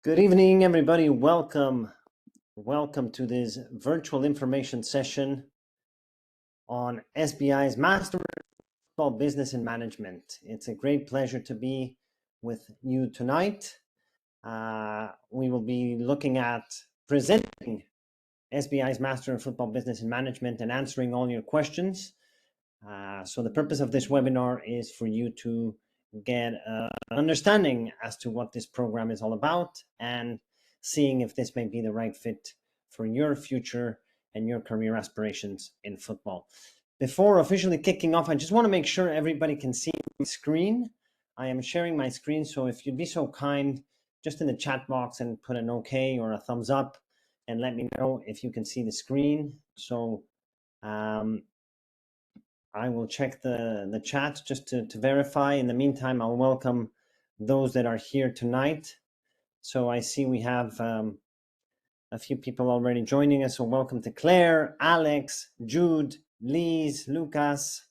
Good evening, everybody. Welcome to this virtual information session on SBI's Master of Business and Management. It's a great pleasure to be with you tonight. We will be looking at presenting SBI's Master in Football Business and Management and answering all your questions. So the purpose of this webinar is for you to get an understanding as to what this program is all about and seeing if this may be the right fit for your future and your career aspirations in football. Before officially kicking off, I just want to make sure everybody can see my screen. I am sharing my screen, so if you'd be so kind, just in the chat box and put an okay or a thumbs up and let me know if you can see the screen. So I will check the chat just to verify. In the meantime, I'll welcome those that are here tonight. So I see we have a few people already joining us. So welcome to Claire, Alex, Jude, Lise, Lucas,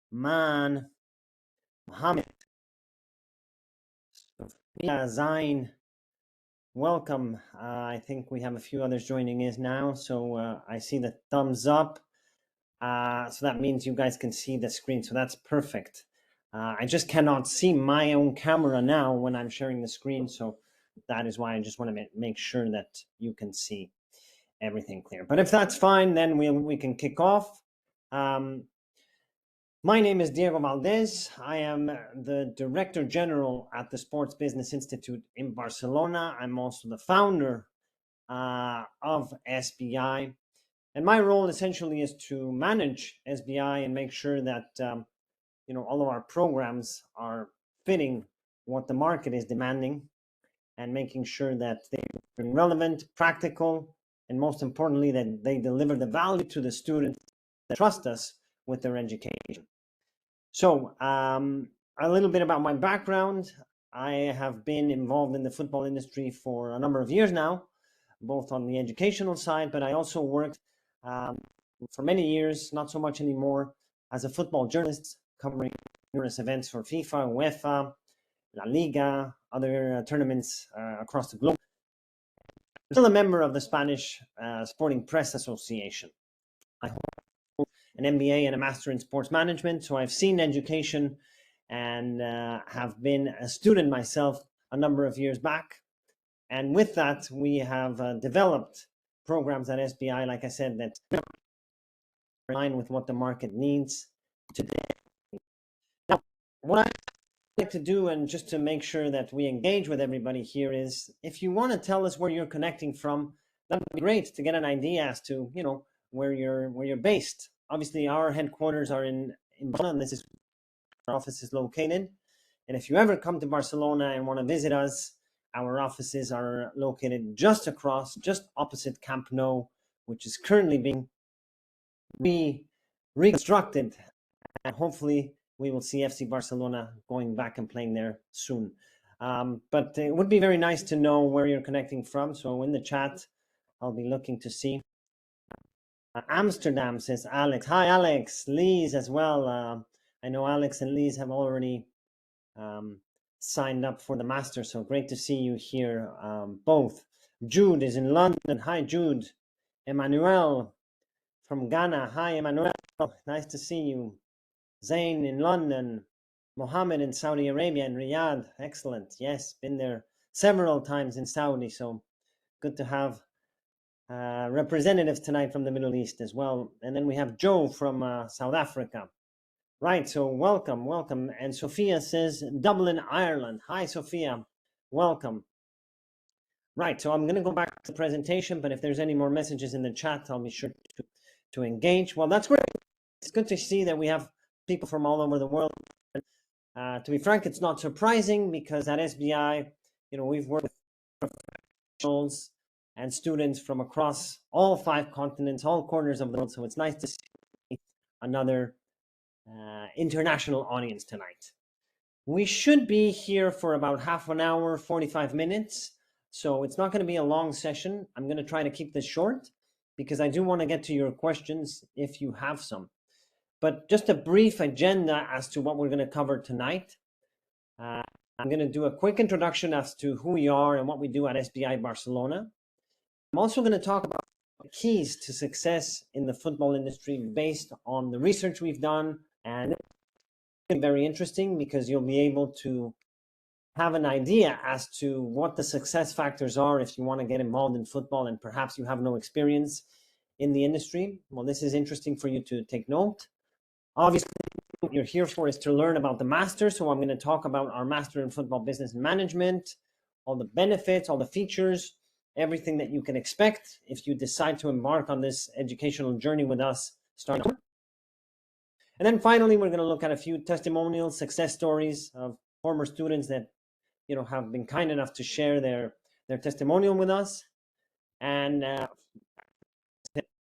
Man, Mohammed, Sophia, Zain. Welcome. I think we have a few others joining us now. So I see the thumbs up. So that means you guys can see the screen. So that's perfect. I just cannot see my own camera now when I'm sharing the screen. So that is why I just want to make sure that you can see everything clear. But if that's fine, then we can kick off. My name is Diego Valdez. I am the Director General at the Sports Business Institute in Barcelona. I'm also the founder of SBI. And my role essentially is to manage SBI and make sure that all of our programs are fitting what the market is demanding and making sure that they're relevant, practical, and most importantly, that they deliver the value to the students that trust us with their education. So a little bit about my background. I have been involved in the football industry for a number of years now, both on the educational side, but I also worked for many years, not so much anymore, as a football journalist covering numerous events for FIFA, UEFA, La Liga, other tournaments across the globe. I'm still a member of the Spanish Sporting Press Association. I hold an MBA and a Master in Sports Management, so I've seen education and have been a student myself a number of years back. And with that, we have developed programs at SBI, like I said, that are in line with what the market needs today. Now, what I like to do, and just to make sure that we engage with everybody here, is if you want to tell us where you're connecting from, that would be great to get an idea as to where you're based. Obviously, our headquarters are in Barcelona, and this is where our office is located. And if you ever come to Barcelona and want to visit us, our offices are located just opposite Camp Nou, which is currently being reconstructed, and hopefully we will see FC Barcelona going back and playing there soon. But it would be very nice to know where you're connecting from. So in the chat, I'll be looking to see. Amsterdam, says Alex. Hi, Alex. Lise as well. I know Alex and Lise have already signed up for the master, so great to see you here both. Jude is in London. Hi, Jude. Emmanuel from Ghana. Hi, Emmanuel. Nice to see you. Zain in London. Mohammed in Saudi Arabia, in Riyadh. Excellent. Yes, been there several times in Saudi, so good to have representatives tonight from the Middle East as well. And then we have Joe from South Africa. Right, so welcome. And Sophia says Dublin, Ireland. Hi, Sophia. Welcome. Right, so I'm going to go back to the presentation, but if there's any more messages in the chat, I'll be sure to engage. Well, that's great. It's good to see that we have people from all over the world. To be frank, it's not surprising because at SBI, we've worked with professionals and students from across all 5 continents, all corners of the world. So it's nice to see another international audience tonight. We should be here for about half an hour, 45 minutes. So it's not going to be a long session. I'm going to try to keep this short because I do want to get to your questions if you have some. But just a brief agenda as to what we're going to cover tonight. I'm going to do a quick introduction as to who we are and what we do at SBI Barcelona. I'm also going to talk about the keys to success in the football industry based on the research we've done, and it's very interesting because you'll be able to have an idea as to what the success factors are if you want to get involved in football and perhaps you have no experience in the industry. Well, this is interesting for you to take note. Obviously, what you're here for is to learn about the master. So I'm going to talk about our master in football business management, all the benefits, all the features, everything that you can expect if you decide to embark on this educational journey with us starting. And then finally, we're going to look at a few testimonials, success stories of former students that have been kind enough to share their testimonial with us. And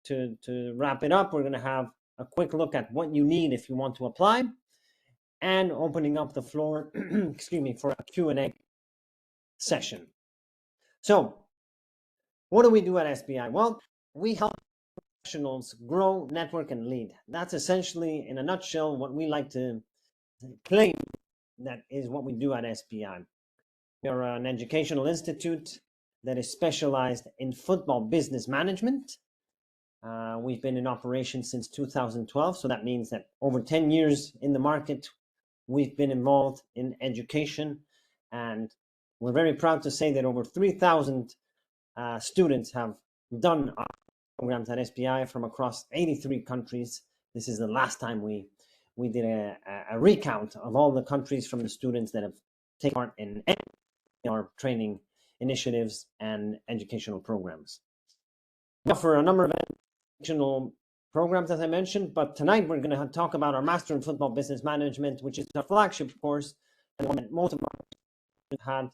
to wrap it up, we're going to have a quick look at what you need if you want to apply, and opening up the floor, excuse me, for a Q&A session. So, what do we do at SBI? Well, we help professionals grow, network, and lead. That's essentially, in a nutshell, what we like to claim that is what we do at SBI. We're an educational institute that is specialized in football business management. We've been in operation since 2012, so that means that over 10 years in the market, we've been involved in education, and we're very proud to say that over 3,000 students have done our programs at SBI from across 83 countries. This is the last time we did a recount of all the countries from the students that have taken part in our training initiatives and educational programs. We offer a number of educational programs, as I mentioned, but tonight we're going to talk about our Master in Football Business Management, which is our flagship course, and one that most of us have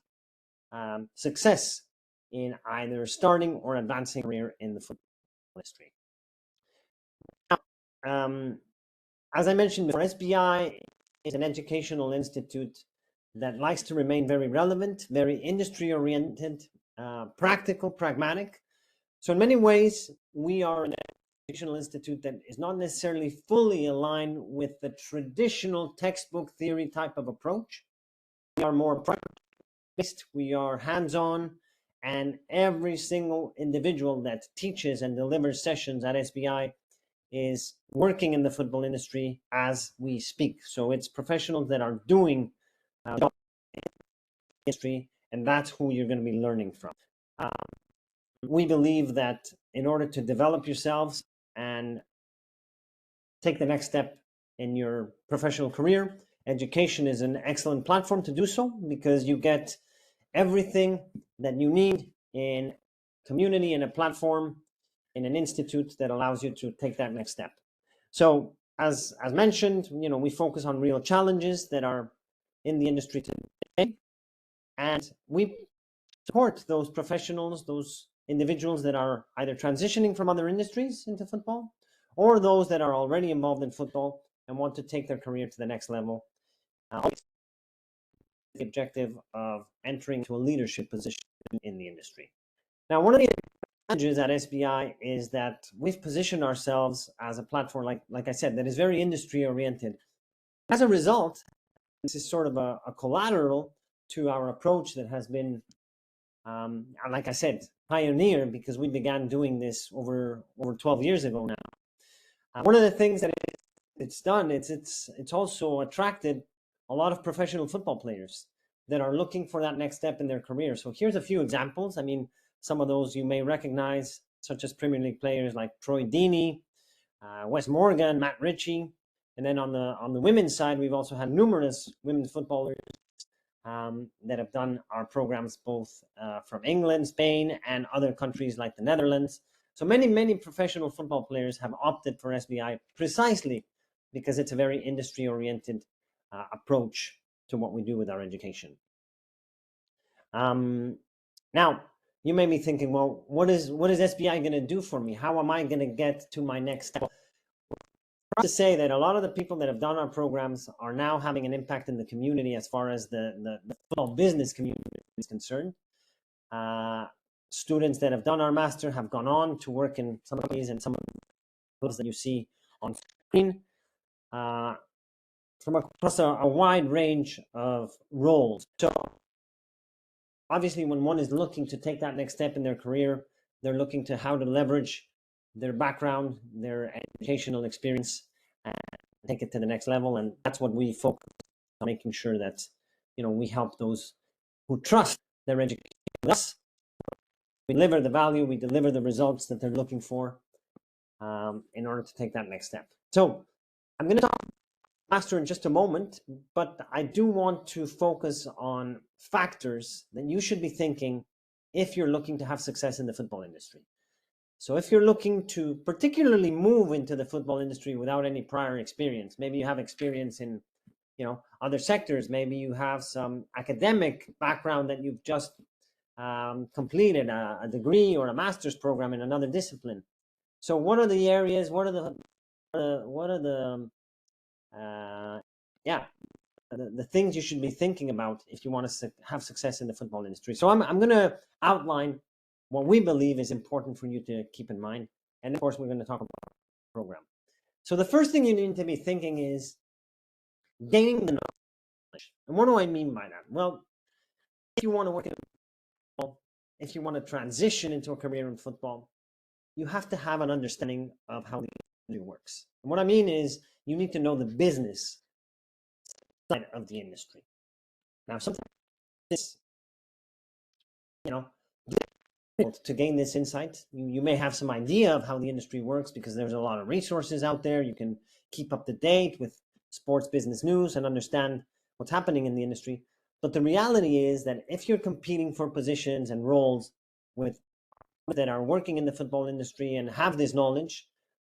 had success in either starting or advancing a career in the football industry. Now, as I mentioned before, SBI is an educational institute that likes to remain very relevant, very industry-oriented, practical, pragmatic. So in many ways, we are an educational institute that is not necessarily fully aligned with the traditional textbook theory type of approach. We are more practice-based, we are hands-on, and every single individual that teaches and delivers sessions at SBI is working in the football industry as we speak. So it's professionals that are doing industry, and that's who you're going to be learning from. We believe that in order to develop yourselves and take the next step in your professional career, education is an excellent platform to do so, because you get everything that you need in community, in a platform, in an institute that allows you to take that next step. So as mentioned, we focus on real challenges that are in the industry today, and we support those professionals, those individuals that are either transitioning from other industries into football, or those that are already involved in football and want to take their career to the next level. The objective of entering to a leadership position in the industry. Now, one of the challenges at SBI is that we've positioned ourselves as a platform, like I said, that is very industry oriented. As a result, this is sort of a collateral to our approach that has been, like I said, pioneered, because we began doing this over 12 years ago now. One of the things that it's done, it's also attracted a lot of professional football players that are looking for that next step in their career. So here's a few examples. I mean, some of those you may recognize, such as Premier League players like Troy Deeney, Wes Morgan, Matt Ritchie. And then on the women's side, we've also had numerous women's footballers that have done our programs both from England, Spain, and other countries like the Netherlands. So many professional football players have opted for SBI precisely because it's a very industry-oriented approach to what we do with our education. Now, you may be thinking, well, what is SBI going to do for me? How am I going to get to my next step? To say that a lot of the people that have done our programs are now having an impact in the community as far as the football business community is concerned. Students that have done our master have gone on to work in some of these and some of those that you see on screen. from across a wide range of roles. So obviously, when one is looking to take that next step in their career, they're looking to how to leverage their background, their educational experience, and take it to the next level. And that's what we focus on, making sure that we help those who trust their education with us. We deliver the value, we deliver the results that they're looking for in order to take that next step. So I'm going to talk master in just a moment, but I do want to focus on factors that you should be thinking if you're looking to have success in the football industry. So if you're looking to particularly move into the football industry without any prior experience, maybe you have experience in other sectors, maybe you have some academic background that you've just completed a degree or a master's program in another discipline. So what are the areas, what are the things you should be thinking about if you want to have success in the football industry? So I'm going to outline what we believe is important for you to keep in mind. And of course, we're going to talk about the program. So the first thing you need to be thinking is gaining the knowledge. And what do I mean by that? Well, if you want to work in football, if you want to transition into a career in football, you have to have an understanding of how the industry works. And what I mean is you need to know the business side of the industry. Now, sometimes this, to gain this insight, you may have some idea of how the industry works because there's a lot of resources out there. You can keep up to date with sports business news and understand what's happening in the industry. But the reality is that if you're competing for positions and roles with that are working in the football industry and have this knowledge,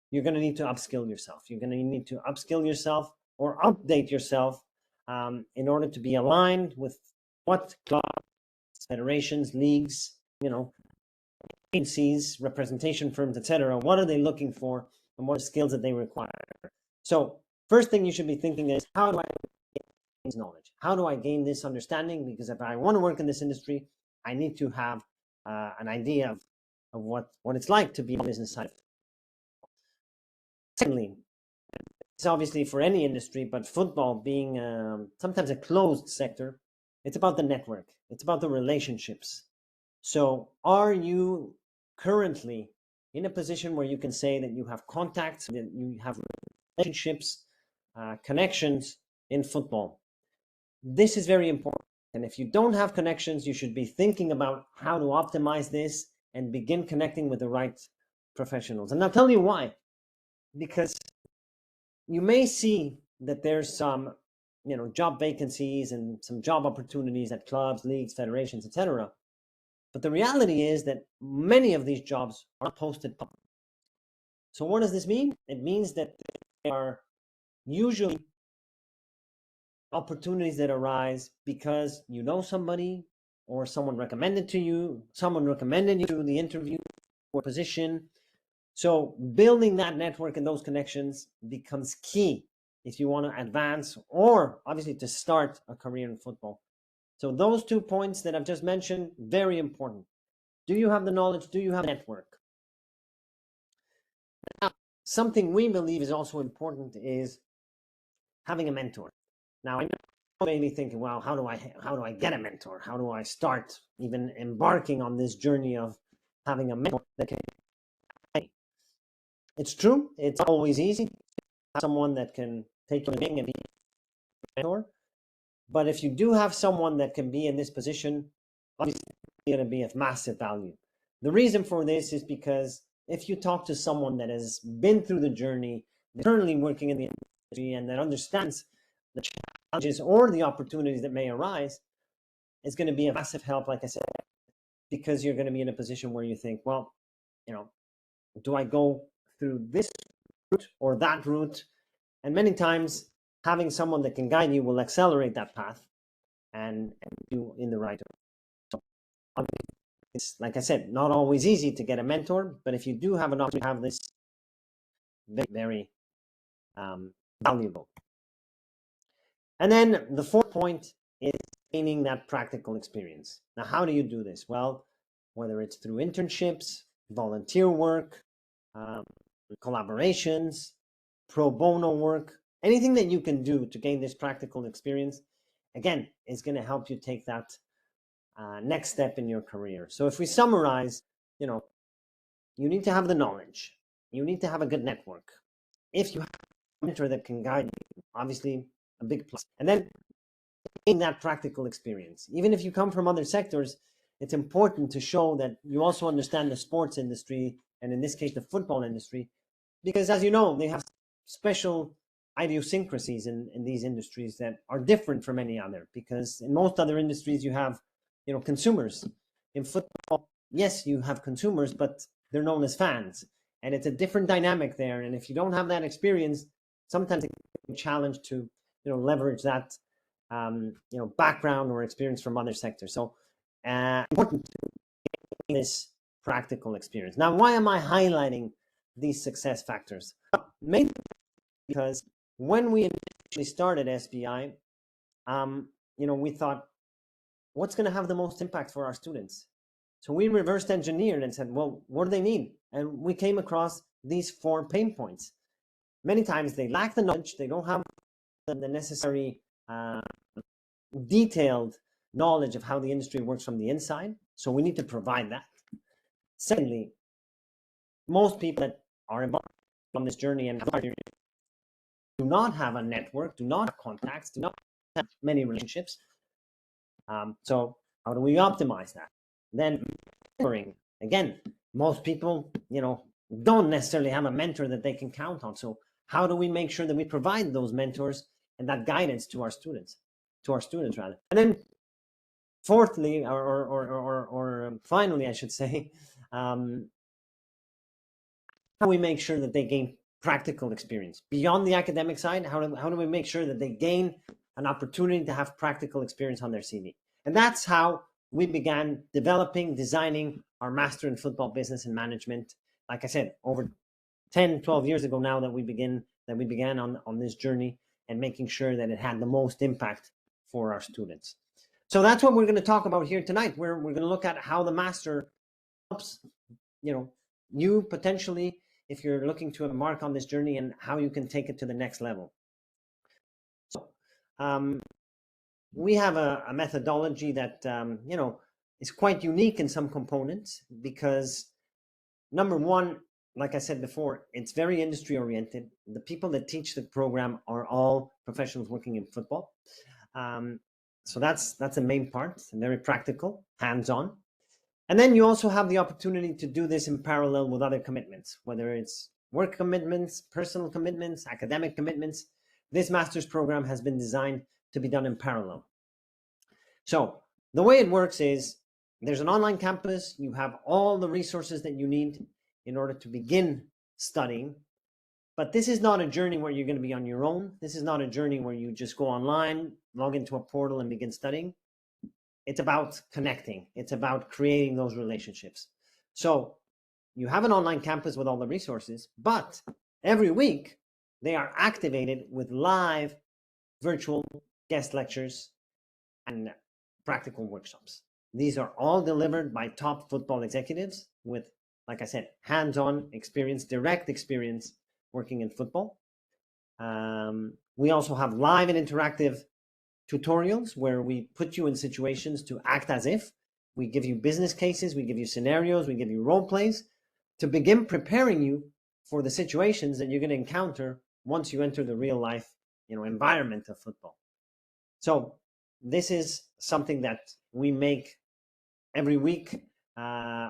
you're going to need to upskill yourself. You're going to need to upskill yourself or update yourself in order to be aligned with what clubs, federations, leagues, agencies, representation firms, etc. What are they looking for, and what skills that they require? So first thing you should be thinking is, how do I gain this knowledge? How do I gain this understanding? Because if I want to work in this industry, I need to have an idea of what it's like to be on the business side. Secondly, it's obviously for any industry, but football being sometimes a closed sector, it's about the network. It's about the relationships. So are you currently in a position where you can say that you have contacts, that you have relationships, connections in football? This is very important. And if you don't have connections, you should be thinking about how to optimize this and begin connecting with the right professionals. And I'll tell you why. Because you may see that there's some, job vacancies and some job opportunities at clubs, leagues, federations, etc. But the reality is that many of these jobs are posted publicly. So what does this mean? It means that there are usually opportunities that arise because you know somebody or someone recommended you to the interview or position. So building that network and those connections becomes key if you want to advance or obviously to start a career in football. So those 2 points that I've just mentioned, very important. Do you have the knowledge? Do you have a network? Now, something we believe is also important is having a mentor. Now, I know you may be thinking, well, how do I get a mentor? How do I start even embarking on this journey of having a mentor that can? It's true. It's not always easy to have someone that can take you and be a mentor. But if you do have someone that can be in this position, obviously it's going to be of massive value. The reason for this is because if you talk to someone that has been through the journey, currently working in the industry, and that understands the challenges or the opportunities that may arise, it's going to be a massive help, like I said, because you're going to be in a position where you think, well, do I go through this route or that route? And many times having someone that can guide you will accelerate that path and you in the right direction. So it's, like I said, not always easy to get a mentor, but if you do have an opportunity to have this, very, very valuable. And then the fourth point is gaining that practical experience. Now, how do you do this? Well, whether it's through internships, volunteer work, collaborations, pro bono work, anything that you can do to gain this practical experience, again, is going to help you take that next step in your career. So if we summarize, you know, you need to have the knowledge. You need to have a good network. If you have a mentor that can guide you, obviously a big plus. And then gain that practical experience. Even if you come from other sectors, it's important to show that you also understand the sports industry, and in this case, the football industry, because as you know, they have special idiosyncrasies in these industries that are different from any other. Because in most other industries, you have, you know, consumers. In football, yes, you have consumers, but they're known as fans, and it's a different dynamic there. And if you don't have that experience, sometimes it's a challenge to, you know, leverage that you know, background or experience from other sectors. So important to gain this practical experience. Now, why am I highlighting these success factors? Mainly because when we initially started SBI, you know, we thought, what's going to have the most impact for our students? So we reversed engineered and said, well, what do they need? And we came across these 4 pain points. Many times they lack the knowledge, they don't have the necessary detailed knowledge of how the industry works from the inside. So we need to provide that. Secondly, most people that are involved on this journey and do not have a network, do not have contacts, do not have many relationships. So how do we optimize that? Then mentoring. Again, most people, you know, don't necessarily have a mentor that they can count on. So how do we make sure that we provide those mentors and that guidance to our students, rather? And then fourthly, or finally, I should say, how do we make sure that they gain practical experience beyond the academic side? How do we make sure that they gain an opportunity to have practical experience on their CV? And that's how we began developing, designing our Master in Football Business and Management. Like I said, over 10, 12 years ago now that we began on this journey and making sure that it had the most impact for our students. So that's what we're going to talk about here tonight. We're going to look at how the Master helps, you know, you potentially, if you're looking to embark on this journey, and how you can take it to the next level. So we have a methodology that, you know, is quite unique in some components because, number one, like I said before, it's very industry oriented. The people that teach the program are all professionals working in football. So that's the main part, very practical, hands-on. And then you also have the opportunity to do this in parallel with other commitments, whether it's work commitments, personal commitments, academic commitments. This master's program has been designed to be done in parallel. So the way it works is there's an online campus. You have all the resources that you need in order to begin studying. But this is not a journey where you're going to be on your own. This is not a journey where you just go online, log into a portal, and begin studying. It's about connecting. It's about creating those relationships. So you have an online campus with all the resources, but every week they are activated with live virtual guest lectures and practical workshops. These are all delivered by top football executives with, like I said, hands-on experience, direct experience working in football. We also have live and interactive tutorials where we put you in situations to act as if. We give you business cases, we give you scenarios, we give you role plays to begin preparing you for the situations that you're going to encounter once you enter the real life, you know, environment of football. So this is something that we make every week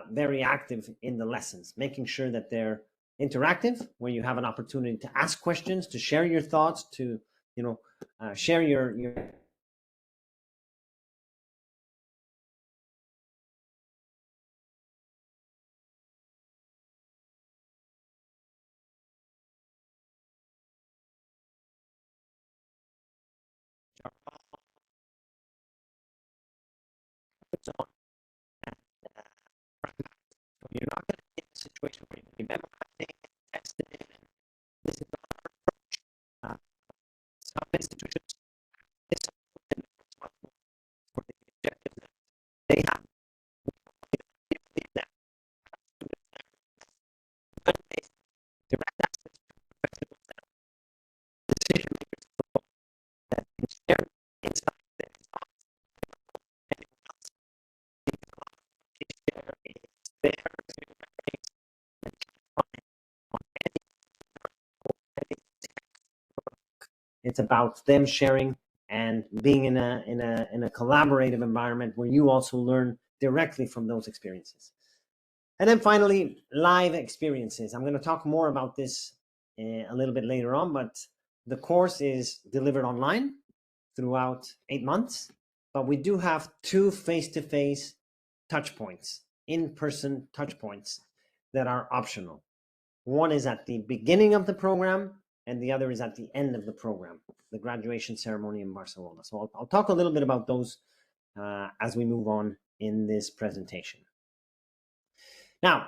very active in the lessons, making sure that they're interactive, where you have an opportunity to ask questions, to share your thoughts, to, you know, share your so you're not going to get a situation where you memorize, test it. This is not some institutions. This is responsible for the objectives that they have. That direct access to professional decision It's about them sharing and being in a collaborative environment where you also learn directly from those experiences. And then finally, live experiences. I'm going to talk more about this a little bit later on, but the course is delivered online throughout 8 months, but we do have 2 face-to-face touch points, in-person touch points that are optional. One is at the beginning of the program, and the other is at the end of the program, the graduation ceremony in Barcelona. So I'll talk a little bit about those as we move on in this presentation. Now,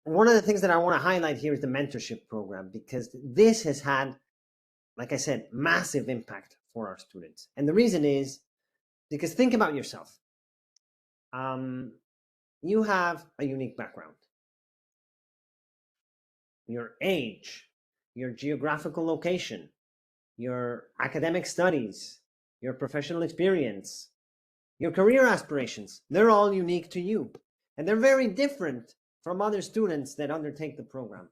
one of the things that I want to highlight here is the mentorship program, because this has had, like I said, massive impact for our students. And the reason is because think about yourself. You have a unique background. Your age, your geographical location, your academic studies, your professional experience, your career aspirations, they're all unique to you. And they're very different from other students that undertake the program.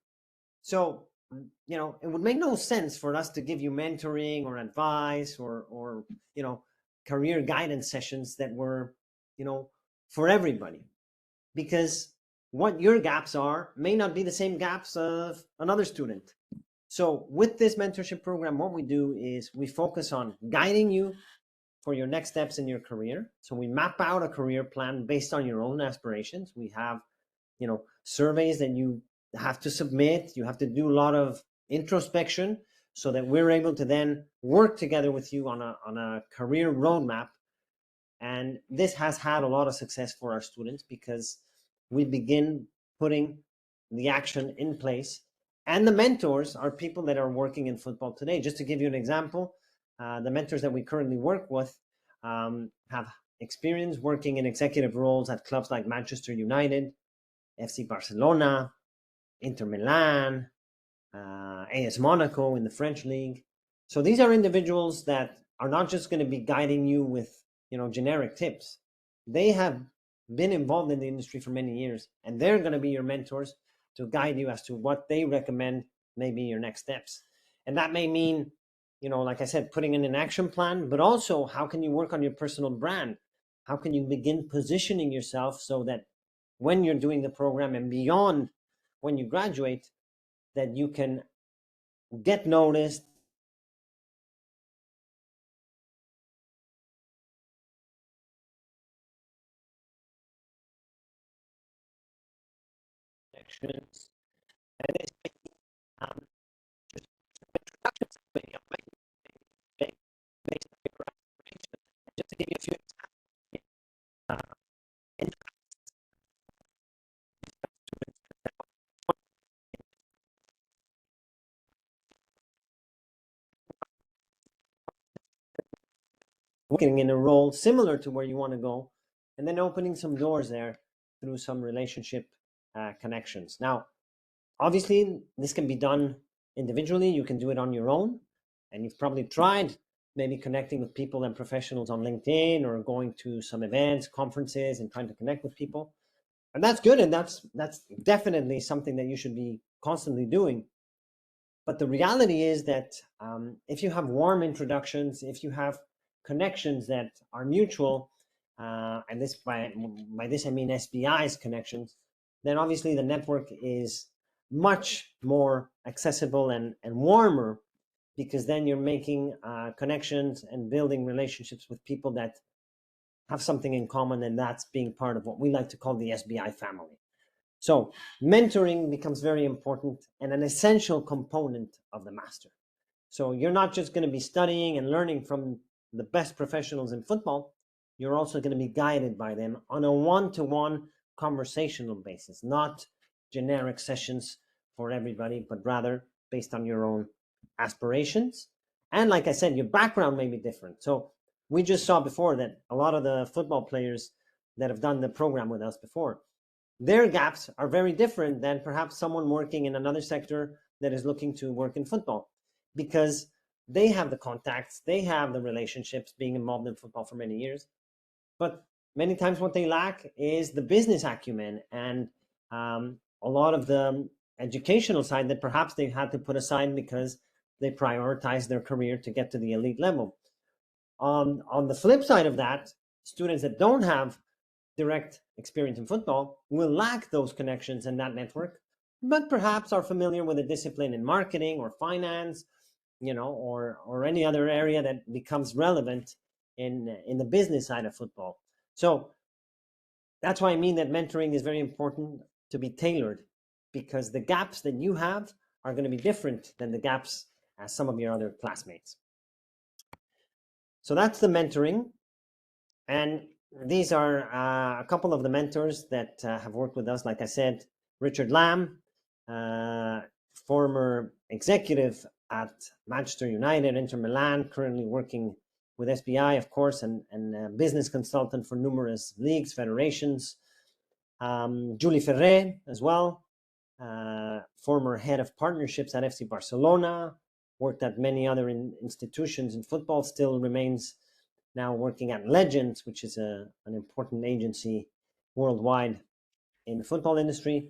So, you know, it would make no sense for us to give you mentoring or advice or you know, career guidance sessions that were, you know, for everybody, because what your gaps are may not be the same gaps of another student. So with this mentorship program, what we do is we focus on guiding you for your next steps in your career. So we map out a career plan based on your own aspirations. We have, you know, surveys that you have to submit. You have to do a lot of introspection so that we're able to then work together with you on a career roadmap. And this has had a lot of success for our students because we begin putting the action in place. And the mentors are people that are working in football today. Just to give you an example, the mentors that we currently work with have experience working in executive roles at clubs like Manchester United, FC Barcelona, Inter Milan, AS Monaco in the French league. So these are individuals that are not just going to be guiding you with, you know, generic tips. They have been involved in the industry for many years, and they're going to be your mentors to guide you as to what they recommend may be your next steps. And that may mean, you know, like I said, putting in an action plan, but also how can you work on your personal brand? How can you begin positioning yourself so that when you're doing the program and beyond when you graduate, that you can get noticed, connections, and this just introductions based on your aspirations. Just to give you a few examples, working in a role similar to where you want to go, and then opening some doors there through some relationship connections. Now, obviously, this can be done individually. You can do it on your own, and you've probably tried maybe connecting with people and professionals on LinkedIn or going to some events, conferences, and trying to connect with people. And that's good, and that's definitely something that you should be constantly doing. But the reality is that if you have warm introductions, if you have connections that are mutual, and this by this I mean SBI's connections, then obviously the network is much more accessible and warmer, because then you're making connections and building relationships with people that have something in common, and that's being part of what we like to call the SBI family. So mentoring becomes very important and an essential component of the master. So you're not just going to be studying and learning from the best professionals in football. You're also going to be guided by them on a one-to-one conversational basis, not generic sessions for everybody, but rather based on your own aspirations. And like I said, your background may be different. So we just saw before that a lot of the football players that have done the program with us before, their gaps are very different than perhaps someone working in another sector that is looking to work in football, because they have the contacts, they have the relationships, being involved in football for many years. But many times what they lack is the business acumen and a lot of the educational side that perhaps they've had to put aside because they prioritize their career to get to the elite level. On the flip side of that, students that don't have direct experience in football will lack those connections and that network, but perhaps are familiar with a discipline in marketing or finance, or any other area that becomes relevant in the business side of football. So that's why I mean that mentoring is very important to be tailored, because the gaps that you have are going to be different than the gaps as some of your other classmates. So that's the mentoring. And these are a couple of the mentors that have worked with us. Like I said, Richard Lamb, former executive at Manchester United, Inter Milan, currently working with SBI, of course, and business consultant for numerous leagues, federations. Julie Ferrer as well, former head of partnerships at FC Barcelona, worked at many other institutions in football, still remains now working at Legends, which is an important agency worldwide in the football industry.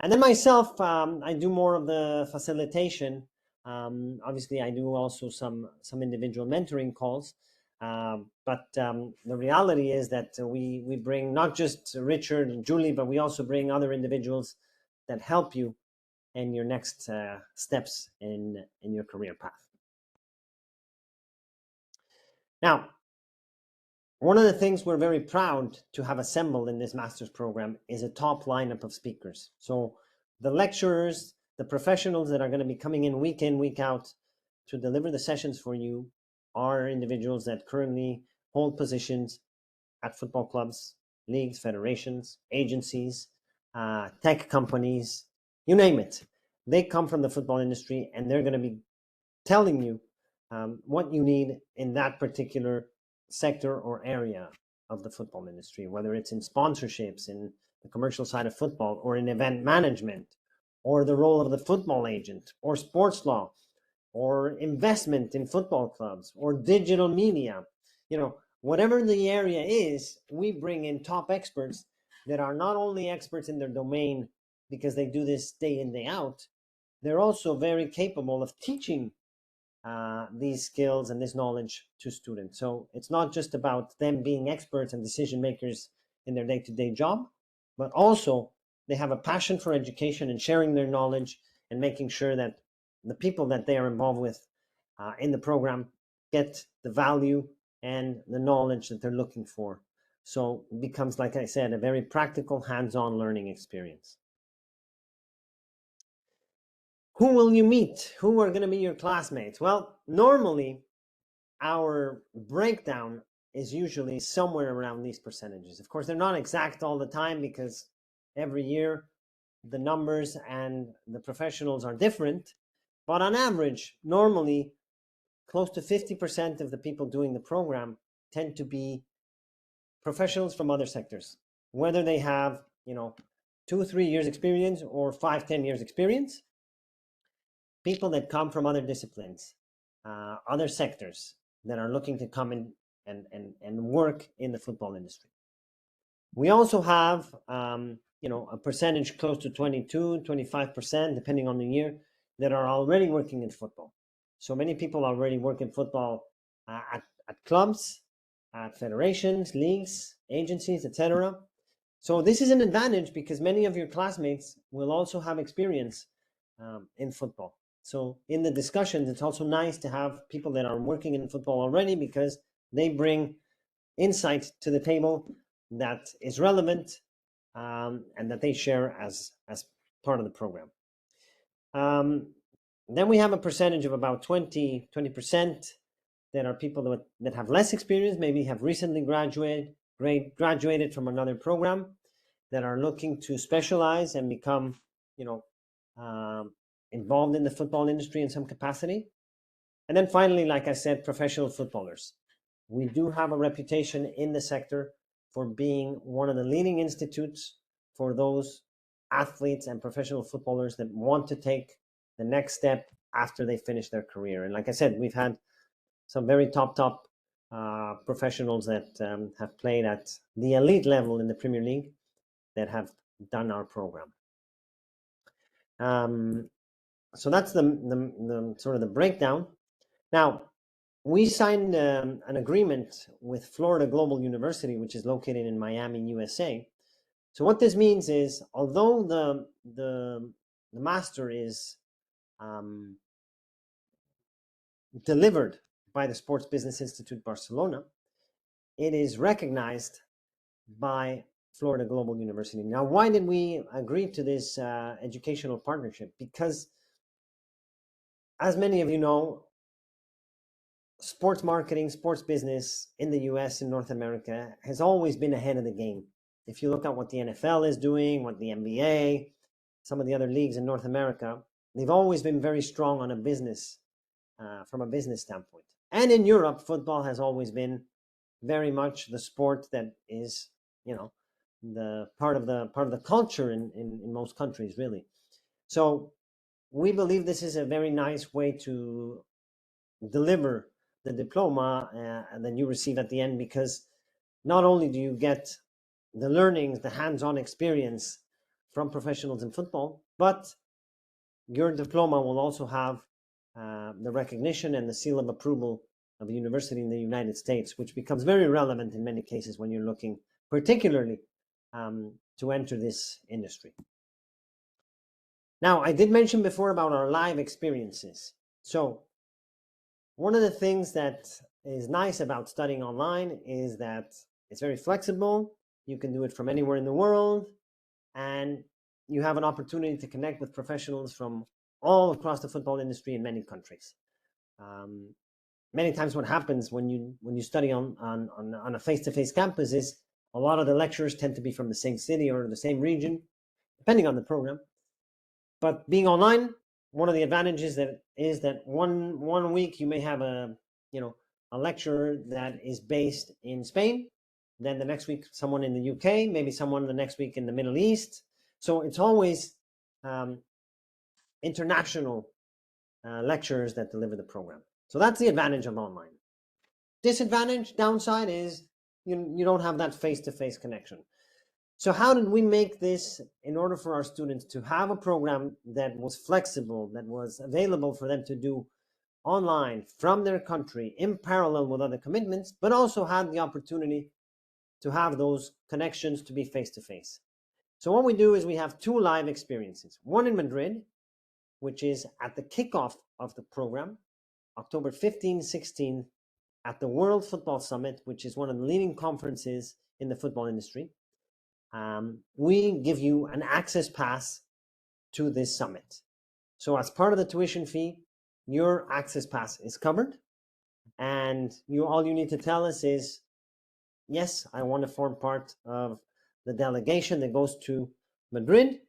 And then myself, I do more of the facilitation. Obviously, I do also some individual mentoring calls. But the reality is that we bring not just Richard and Julie, but we also bring other individuals that help you in your next steps in your career path. Now, one of the things we're very proud to have assembled in this master's program is a top lineup of speakers. So the lecturers, the professionals that are going to be coming in, week out to deliver the sessions for you are individuals that currently hold positions at football clubs, leagues, federations, agencies, tech companies, you name it. They come from the football industry, and they're going to be telling you what you need in that particular sector or area of the football industry, whether it's in sponsorships, in the commercial side of football, or in event management, or the role of the football agent, or sports law, or investment in football clubs, or digital media. Whatever the area is, we bring in top experts that are not only experts in their domain because they do this day in, day out, they're also very capable of teaching these skills and this knowledge to students. So it's not just about them being experts and decision makers in their day-to-day job, but also they have a passion for education and sharing their knowledge and making sure that the people that they are involved with in the program get the value and the knowledge that they're looking for. So it becomes, like I said, a very practical, hands-on learning experience. Who will you meet? Who are going to be your classmates? Well, normally our breakdown is usually somewhere around these percentages. Of course, they're not exact all the time because every year the numbers and the professionals are different. But on average, normally close to 50% of the people doing the program tend to be professionals from other sectors, whether they have 2-3 years experience or 5-10 years experience. People that come from other disciplines, other sectors that are looking to come in and work in the football industry. We also have a percentage close to 22-25%, depending on the year, that are already working in football. So many people already work in football at clubs, at federations, leagues, agencies, etc. So this is an advantage because many of your classmates will also have experience in football. So in the discussions, it's also nice to have people that are working in football already because they bring insight to the table that is relevant and that they share as part of the program. Then we have a percentage of about 20% that are people that have less experience, maybe have recently graduated from another program, that are looking to specialize and become, involved in the football industry in some capacity. And then finally, like I said, professional footballers. We do have a reputation in the sector for being one of the leading institutes for those athletes and professional footballers that want to take the next step after they finish their career. And like I said, we've had some very top professionals that have played at the elite level in the Premier League that have done our program. So that's the sort of the breakdown. Now, we signed an agreement with Florida Global University, which is located in Miami, USA. So what this means is, although the master is um, delivered by the Sports Business Institute Barcelona, it is recognized by Florida Global University. Now, why did we agree to this educational partnership? Because, as many of you know, sports marketing, sports business in the US and North America has always been ahead of the game. If you look at what the NFL is doing, what the NBA, some of the other leagues in North America, they've always been very strong on a business, from a business standpoint. And in Europe, football has always been very much the sport that is, you know, the part of the culture in most countries, really. So we believe this is a very nice way to deliver the diploma and then you receive at the end, because not only do you get the learnings, the hands-on experience from professionals in football, but your diploma will also have the recognition and the seal of approval of a university in the United States, which becomes very relevant in many cases when you're looking particularly to enter this industry. Now, I did mention before about our live experiences. So one of the things that is nice about studying online is that it's very flexible. You can do it from anywhere in the world, and you have an opportunity to connect with professionals from all across the football industry in many countries. Many times what happens when you study on a face-to-face campus is a lot of the lecturers tend to be from the same city or the same region, depending on the program. But being online, one of the advantages that is that one week you may have a lecturer that is based in Spain, then the next week someone in the UK, maybe someone the next week in the Middle East. So it's always international lecturers that deliver the program. So that's the advantage of online. Disadvantage, downside is you don't have that face-to-face connection. So how did we make this in order for our students to have a program that was flexible, that was available for them to do online from their country in parallel with other commitments, but also had the opportunity to have those connections to be face-to-face? So what we do is we have two live experiences, one in Madrid, which is at the kickoff of the program, October 15, 16, at the World Football Summit, which is one of the leading conferences in the football industry. We give you an access pass to this summit. So as part of the tuition fee, your access pass is covered, and all you need to tell us is, yes, I want to form part of the delegation that goes to Madrid,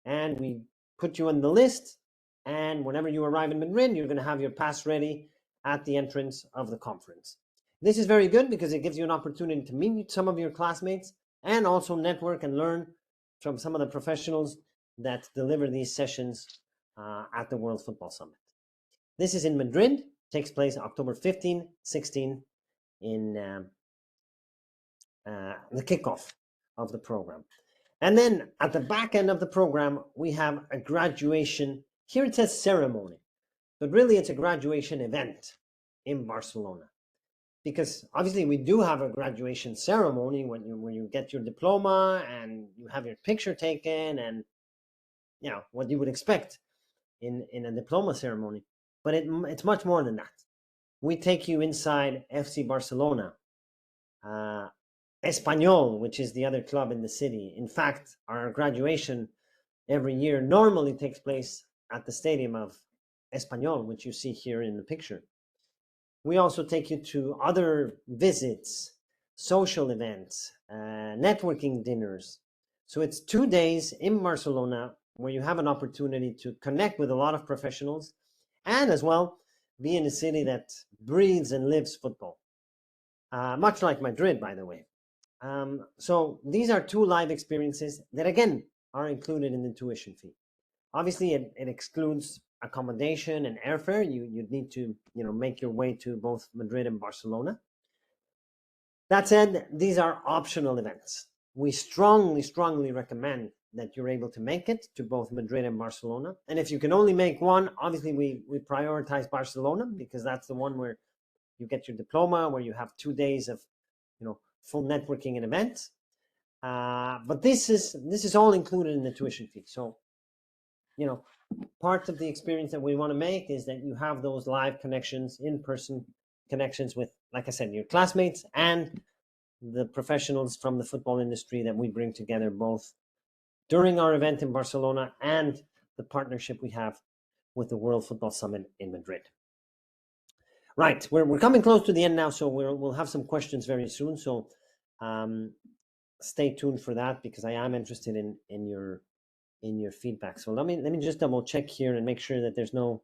and we put you on the list, and whenever you arrive in Madrid, you're going to have your pass ready at the entrance of the conference. This is very good because it gives you an opportunity to meet some of your classmates and also network and learn from some of the professionals that deliver these sessions at the World Football Summit. This is in Madrid, takes place October 15, 16 in the kickoff of the program. And then at the back end of the program, we have a graduation. Here it says ceremony, but really it's a graduation event in Barcelona. Because obviously we do have a graduation ceremony when you get your diploma and you have your picture taken and what you would expect in a diploma ceremony. But it's much more than that. We take you inside FC Barcelona, Espanyol, which is the other club in the city. In fact, our graduation every year normally takes place at the stadium of Espanyol, which you see here in the picture. We also take you to other visits, social events, networking dinners. So it's 2 days in Barcelona where you have an opportunity to connect with a lot of professionals and as well be in a city that breathes and lives football. Much like Madrid, by the way. So these are two live experiences that, again, are included in the tuition fee. Obviously, it excludes accommodation and airfare. You'd need to make your way to both Madrid and Barcelona. That said, these are optional events. We strongly recommend that you're able to make it to both Madrid and Barcelona. And if you can only make one, obviously we prioritize Barcelona, because that's the one where you get your diploma, where you have 2 days of, full networking and events. But this is all included in the tuition fee. So, part of the experience that we want to make is that you have those live connections, in-person connections with, like I said, your classmates and the professionals from the football industry that we bring together, both during our event in Barcelona and the partnership we have with the World Football Summit in Madrid. Right, we're coming close to the end now, so we'll have some questions very soon. So stay tuned for that, because I am interested in your feedback. So let me just double check here and make sure that there's no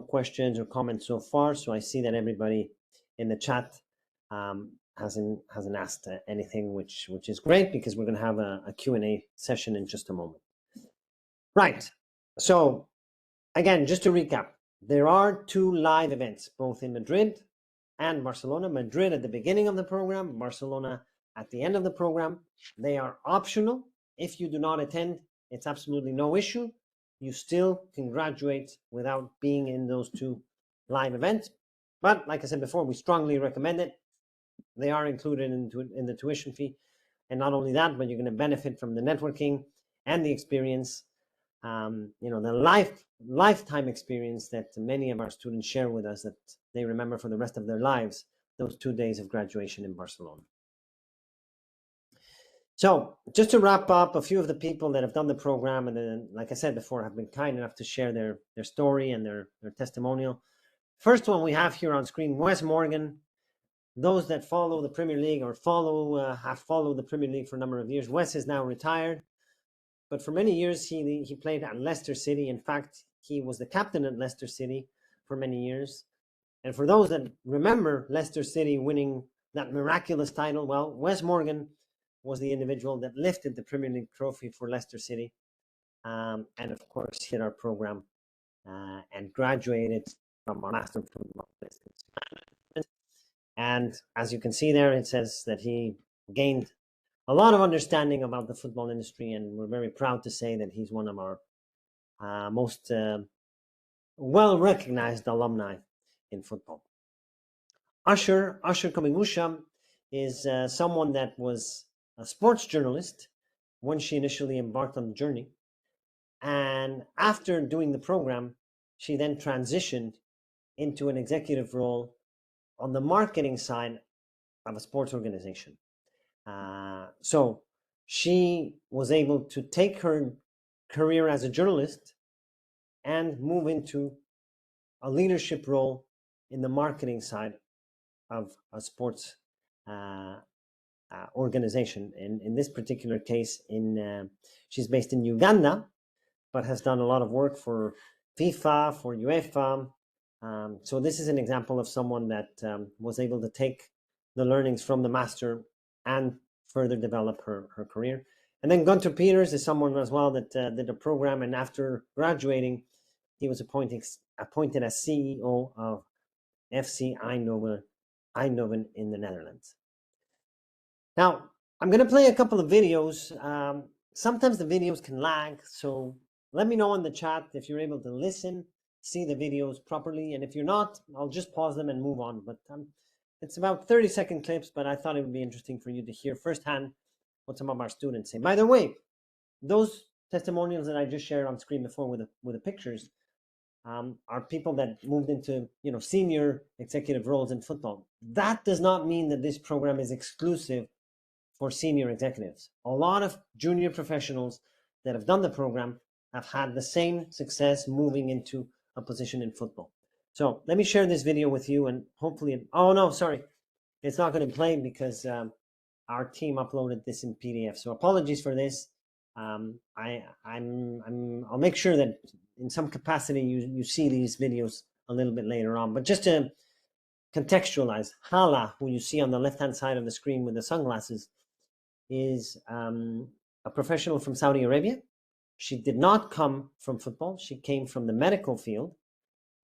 questions or comments so far. So I see that everybody in the chat hasn't asked anything, which is great, because we're going to have a Q&A session in just a moment. Right. So again, just to recap, there are 2 live events, both in Madrid and Barcelona. Madrid at the beginning of the program, Barcelona at the end of the program. They are optional. If you do not attend, it's absolutely no issue. You still can graduate without being in those 2 live events. But like I said before, we strongly recommend it. They are included in the tuition fee. And not only that, but you're going to benefit from the networking and the experience, the lifetime experience that many of our students share with us, that they remember for the rest of their lives, those 2 days of graduation in Barcelona. So just to wrap up, a few of the people that have done the program, and then, like I said before, have been kind enough to share their story and their testimonial. First one we have here on screen, Wes Morgan. Those that follow the Premier League or have followed the Premier League for a number of years, Wes is now retired. But for many years, he played at Leicester City. In fact, he was the captain at Leicester City for many years. And for those that remember Leicester City winning that miraculous title, well, Wes Morgan was the individual that lifted the Premier League trophy for Leicester City. And of course, hit our program and graduated from our Master of Football Business Management. And as you can see there, it says that he gained a lot of understanding about the football industry, and we're very proud to say that he's one of our most well-recognized alumni in football. Usher Komingusha is someone that was a sports journalist when she initially embarked on the journey. And after doing the program, she then transitioned into an executive role on the marketing side of a sports organization. So she was able to take her career as a journalist and move into a leadership role in the marketing side of a sports organization. In this particular case, she's based in Uganda, but has done a lot of work for FIFA, for UEFA. So this is an example of someone that was able to take the learnings from the master and further develop her career. And then Gunter Peters is someone as well that did a program, and after graduating, he was appointed as CEO of FC Eindhoven in the Netherlands. Now, I'm going to play a couple of videos. Sometimes the videos can lag, so let me know in the chat if you're able to listen, see the videos properly, and if you're not, I'll just pause them and move on. But it's about 30-second clips, but I thought it would be interesting for you to hear firsthand what some of our students say. By the way, those testimonials that I just shared on screen before with the pictures are people that moved into senior executive roles in football. That does not mean that this program is exclusive for senior executives. A lot of junior professionals that have done the program have had the same success moving into a position in football. So let me share this video with you, and hopefully, oh no, sorry, it's not going to play because our team uploaded this in PDF. So apologies for this. I'll make sure that in some capacity you see these videos a little bit later on. But just to contextualize, Hala, who you see on the left-hand side of the screen with the sunglasses, is a professional from Saudi Arabia. She did not come from football. She came from the medical field.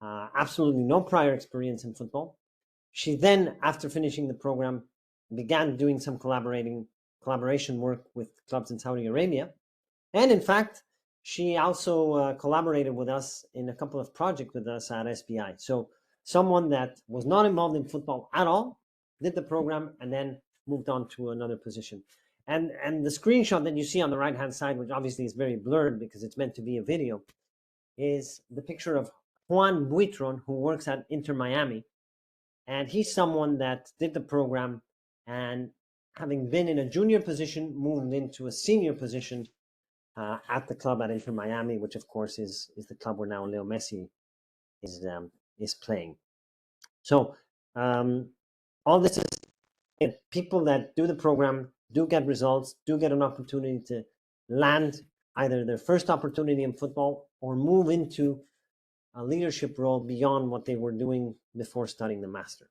Absolutely no prior experience in football. She then, after finishing the program, began doing some collaboration work with clubs in Saudi Arabia. And in fact, she also collaborated with us in a couple of projects with us at SBI. So someone that was not involved in football at all did the program and then moved on to another position. And the screenshot that you see on the right hand side, which obviously is very blurred because it's meant to be a video, is the picture of Juan Buitron, who works at Inter Miami. And he's someone that did the program and, having been in a junior position, moved into a senior position at the club at Inter Miami, which of course is the club where now Leo Messi is playing. So all this is people that do the program do get results, do get an opportunity to land either their first opportunity in football or move into a leadership role beyond what they were doing before studying the master.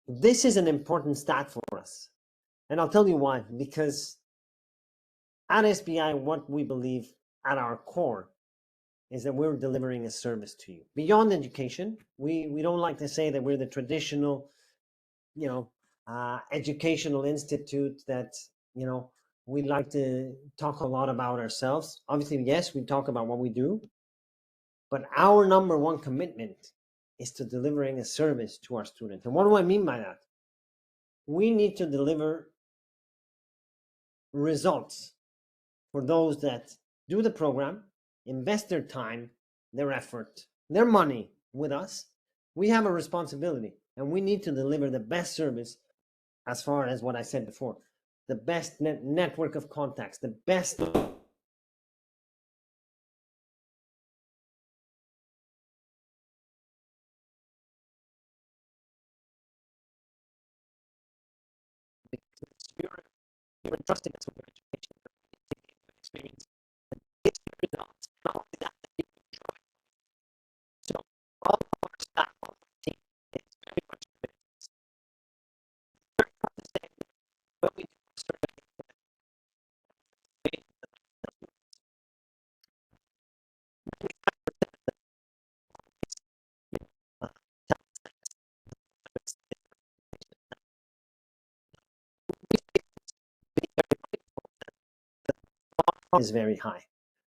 This is an important stat for us, and I'll tell you why. Because at SBI, what we believe at our core is that we're delivering a service to you beyond education. We don't like to say that we're the traditional, educational institute that, we like to talk a lot about ourselves. Obviously, yes, we talk about what we do, but our number one commitment is to delivering a service to our students. And what do I mean by that? We need to deliver results for those that do the program, invest their time, their effort, their money with us. We have a responsibility and we need to deliver the best service as far as what I said before, the best network of contacts, the best you're entrusting us with your education, experience, and it's results. Not only that, you enjoy. So all of our staff, all of our team is very much committed. Very hard to say, but we do certainly is very high.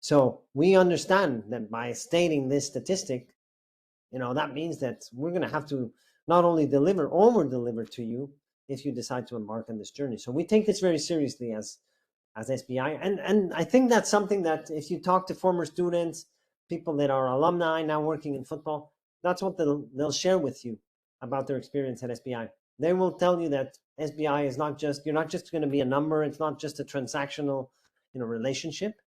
So we understand that by stating this statistic, that means that we're going to have to not only deliver, over deliver to you if you decide to embark on this journey. So we take this very seriously as SBI. And I think that's something that if you talk to former students, people that are alumni now working in football, that's what they'll share with you about their experience at SBI. They will tell you that SBI is not just, you're not just going to be a number. It's not just a transactional, relationship.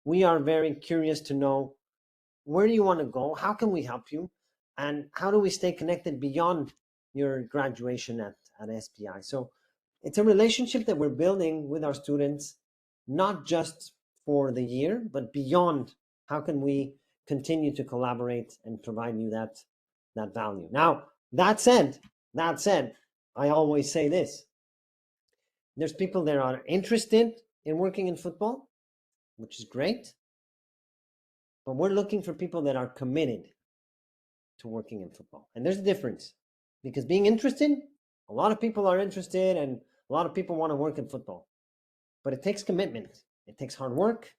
We are very curious to know, where do you want to go? How can we help you? And how do we stay connected beyond your graduation at SBI? So it's a relationship that we're building with our students, not just for the year, but beyond. How can we continue to collaborate and provide you that value? Now, that said, I always say this. There's people that are interested in working in football, which is great. But we're looking for people that are committed to working in football. And there's a difference, because being interested, a lot of people are interested and a lot of people want to work in football. But it takes commitment. It takes hard work.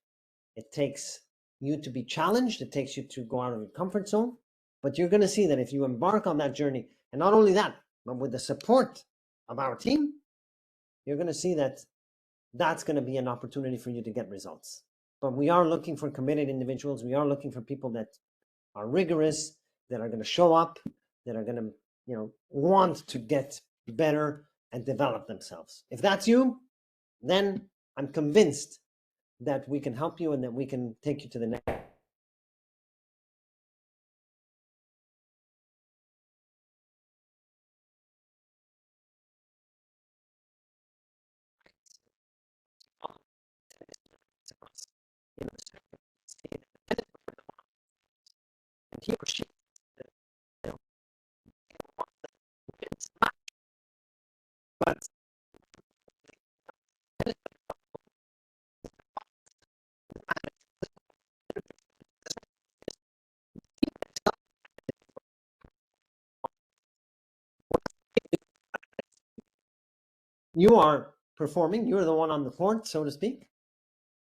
It takes you to be challenged. It takes you to go out of your comfort zone. But you're going to see that if you embark on that journey, and not only that, but with the support of our team, you're going to see that that's going to be an opportunity for you to get results. But we are looking for committed individuals. We are looking for people that are rigorous, that are going to show up, that are going to, want to get better and develop themselves. If that's you, then I'm convinced that we can help you and that we can take you to the next. And he or she, but you are performing. You're the one on the court, so to speak.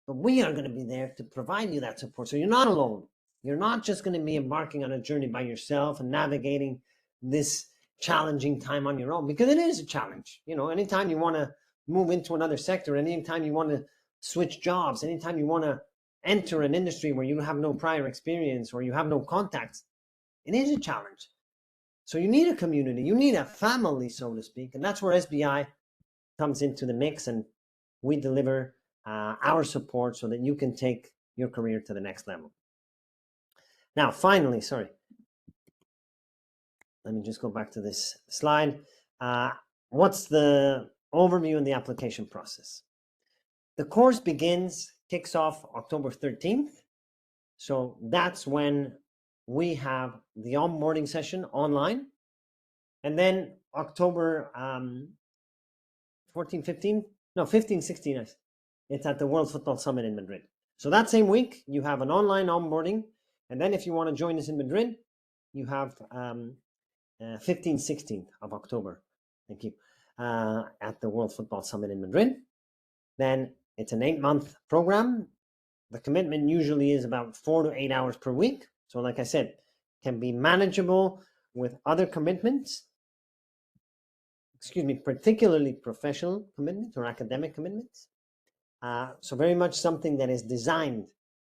But we are going to be there to provide you that support. So you're not alone. You're not just going to be embarking on a journey by yourself and navigating this challenging time on your own, because it is a challenge. Anytime you want to move into another sector, anytime you want to switch jobs, anytime you want to enter an industry where you have no prior experience or you have no contacts, it is a challenge. So you need a community, you need a family, so to speak. And that's where SBI comes into the mix, and we deliver our support so that you can take your career to the next level. Now, finally, let me just go back to this slide. What's the overview and the application process? The course kicks off October 13th. So that's when we have the onboarding session online. And then October 15, 16, it's at the World Football Summit in Madrid. So that same week, you have an online onboarding. And then if you want to join us in Madrid, you have 15, 16th of October, thank you, at the World Football Summit in Madrid. Then it's an 8-month program. The commitment usually is about 4 to 8 hours per week. So like I said, can be manageable with other commitments, particularly professional commitments or academic commitments. So very much something that is designed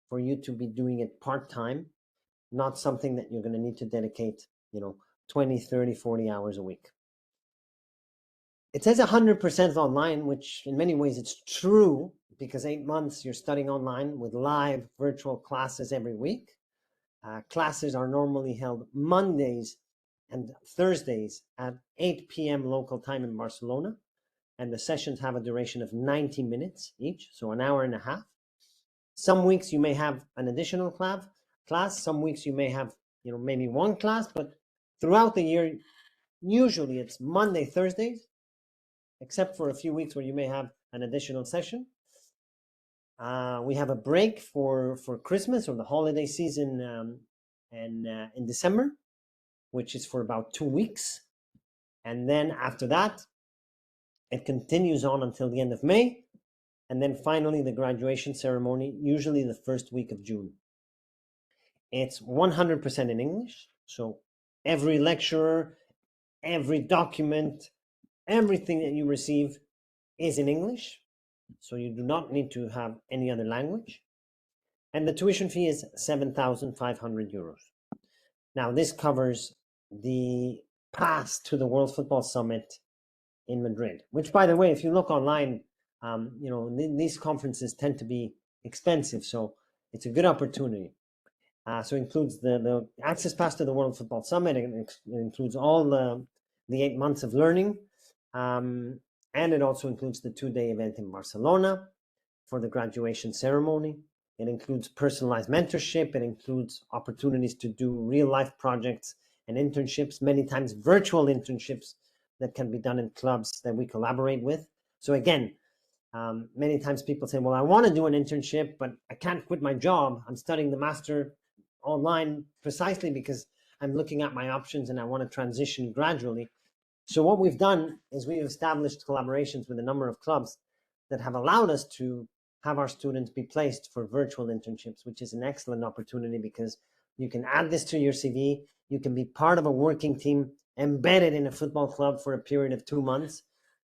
for you to be doing it part-time, not something that you're going to need to dedicate, 20, 30, 40 hours a week. It says 100% online, which in many ways it's true, because 8 months you're studying online with live virtual classes every week. Classes are normally held Mondays and Thursdays at 8 p.m. local time in Barcelona. And the sessions have a duration of 90 minutes each, so an hour and a half. Some weeks you may have an additional class. Some weeks you may have, maybe one class, but throughout the year, usually it's Monday, Thursdays, except for a few weeks where you may have an additional session. We have a break for Christmas or the holiday season in December, which is for about 2 weeks. And then after that, it continues on until the end of May. And then finally, the graduation ceremony, usually the first week of June. It's 100% in English. So every lecturer, every document, everything that you receive is in English. So you do not need to have any other language. And the tuition fee is 7,500 euros. Now, this covers the pass to the World Football Summit in Madrid, which, by the way, if you look online, these conferences tend to be expensive. So it's a good opportunity. So it includes the access pass to the World Football Summit. It includes all the 8 months of learning. And it also includes the 2-day event in Barcelona for the graduation ceremony. It includes personalized mentorship. It includes opportunities to do real-life projects and internships, many times virtual internships that can be done in clubs that we collaborate with. So again, many times people say, well, I want to do an internship, but I can't quit my job. I'm studying the master online precisely because I'm looking at my options and I want to transition gradually. So what we've done is we've established collaborations with a number of clubs that have allowed us to have our students be placed for virtual internships, which is an excellent opportunity because you can add this to your CV. You can be part of a working team embedded in a football club for a period of 2 months,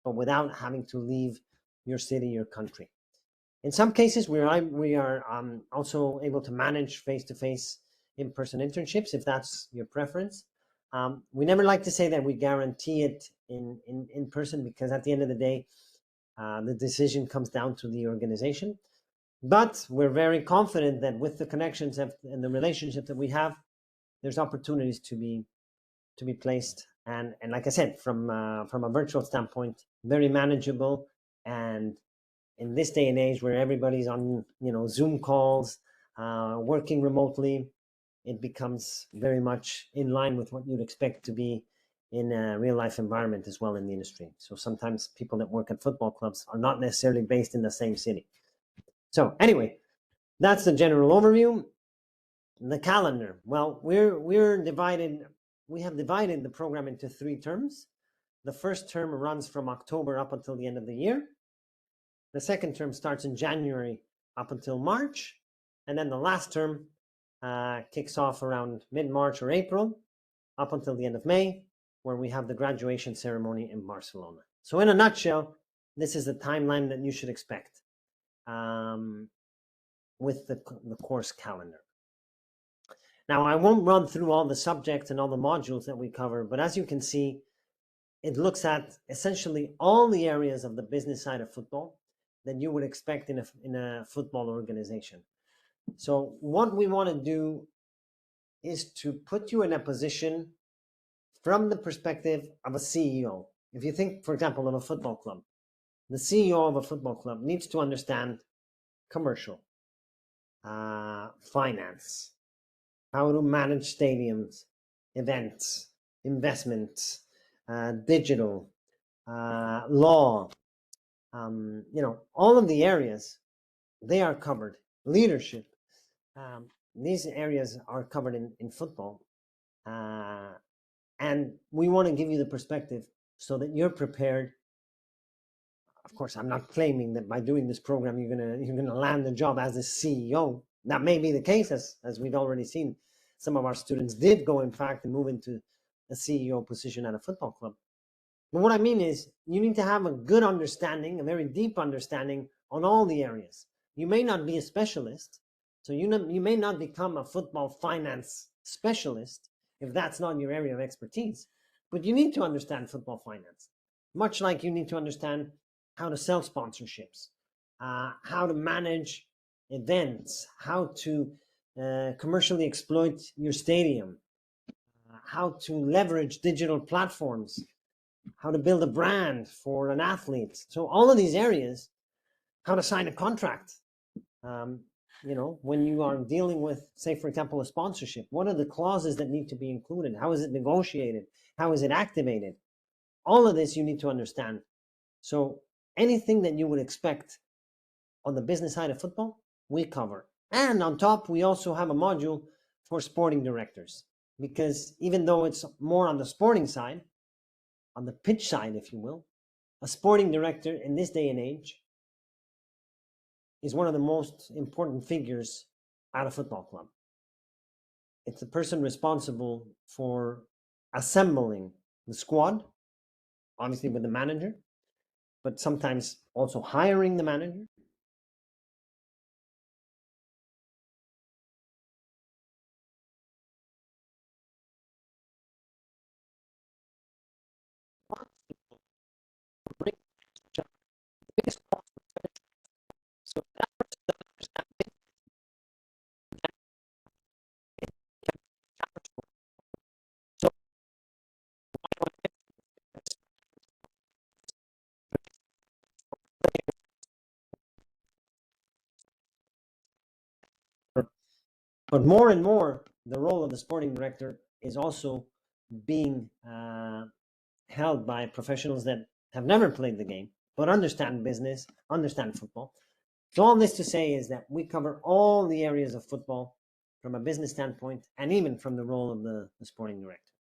but without having to leave your city, your country. In some cases, we are also able to manage face-to-face in-person internships if that's your preference. We never like to say that we guarantee it in person because at the end of the day, the decision comes down to the organization. But we're very confident that with the connections and the relationship that we have, there's opportunities to be placed. And like I said, from a virtual standpoint, very manageable. And in this day and age where everybody's on Zoom calls, working remotely, it becomes very much in line with what you'd expect to be in a real life environment as well in the industry. So sometimes people that work at football clubs are not necessarily based in the same city. So anyway, that's the general overview. The calendar. Well, we have divided the program into 3 terms. The first term runs from October up until the end of the year. The second term starts in January up until March, and then the last term kicks off around mid-March or April up until the end of May, where we have the graduation ceremony in Barcelona. So in a nutshell, this is the timeline that you should expect with the course calendar. Now, I won't run through all the subjects and all the modules that we cover, but as you can see, it looks at essentially all the areas of the business side of football that you would expect in a football organization. So what we want to do is to put you in a position from the perspective of a CEO. If you think, for example, of a football club, the CEO of a football club needs to understand commercial, finance, how to manage stadiums, events, investments, digital, law, all of the areas, they are covered. Leadership, these areas are covered in football. And we want to give you the perspective so that you're prepared. Of course, I'm not claiming that by doing this program you're gonna land the job as a CEO. That may be the case, as we've already seen. Some of our students did go, in fact, and move into a CEO position at a football club. But what I mean is, you need to have a good understanding, a very deep understanding on all the areas. You may not be a specialist, so you may not become a football finance specialist if that's not your area of expertise. But you need to understand football finance, much like you need to understand how to sell sponsorships, how to manage events, how to commercially exploit your stadium, how to leverage digital platforms, how to build a brand for an athlete. So all of these areas, how to sign a contract. When you are dealing with, say, for example, a sponsorship, what are the clauses that need to be included? How is it negotiated? How is it activated? All of this you need to understand. So anything that you would expect on the business side of football, we cover. And on top, we also have a module for sporting directors, because even though it's more on the sporting side, on the pitch side, if you will, a sporting director in this day and age is one of the most important figures at a football club. It's the person responsible for assembling the squad, obviously with the manager, but sometimes also hiring the manager. So that person doesn't understand so but more and more, the role of the sporting director is also being held by professionals that have never played the game, but understand business, understand football. So all this to say is that we cover all the areas of football from a business standpoint, and even from the role of the sporting director.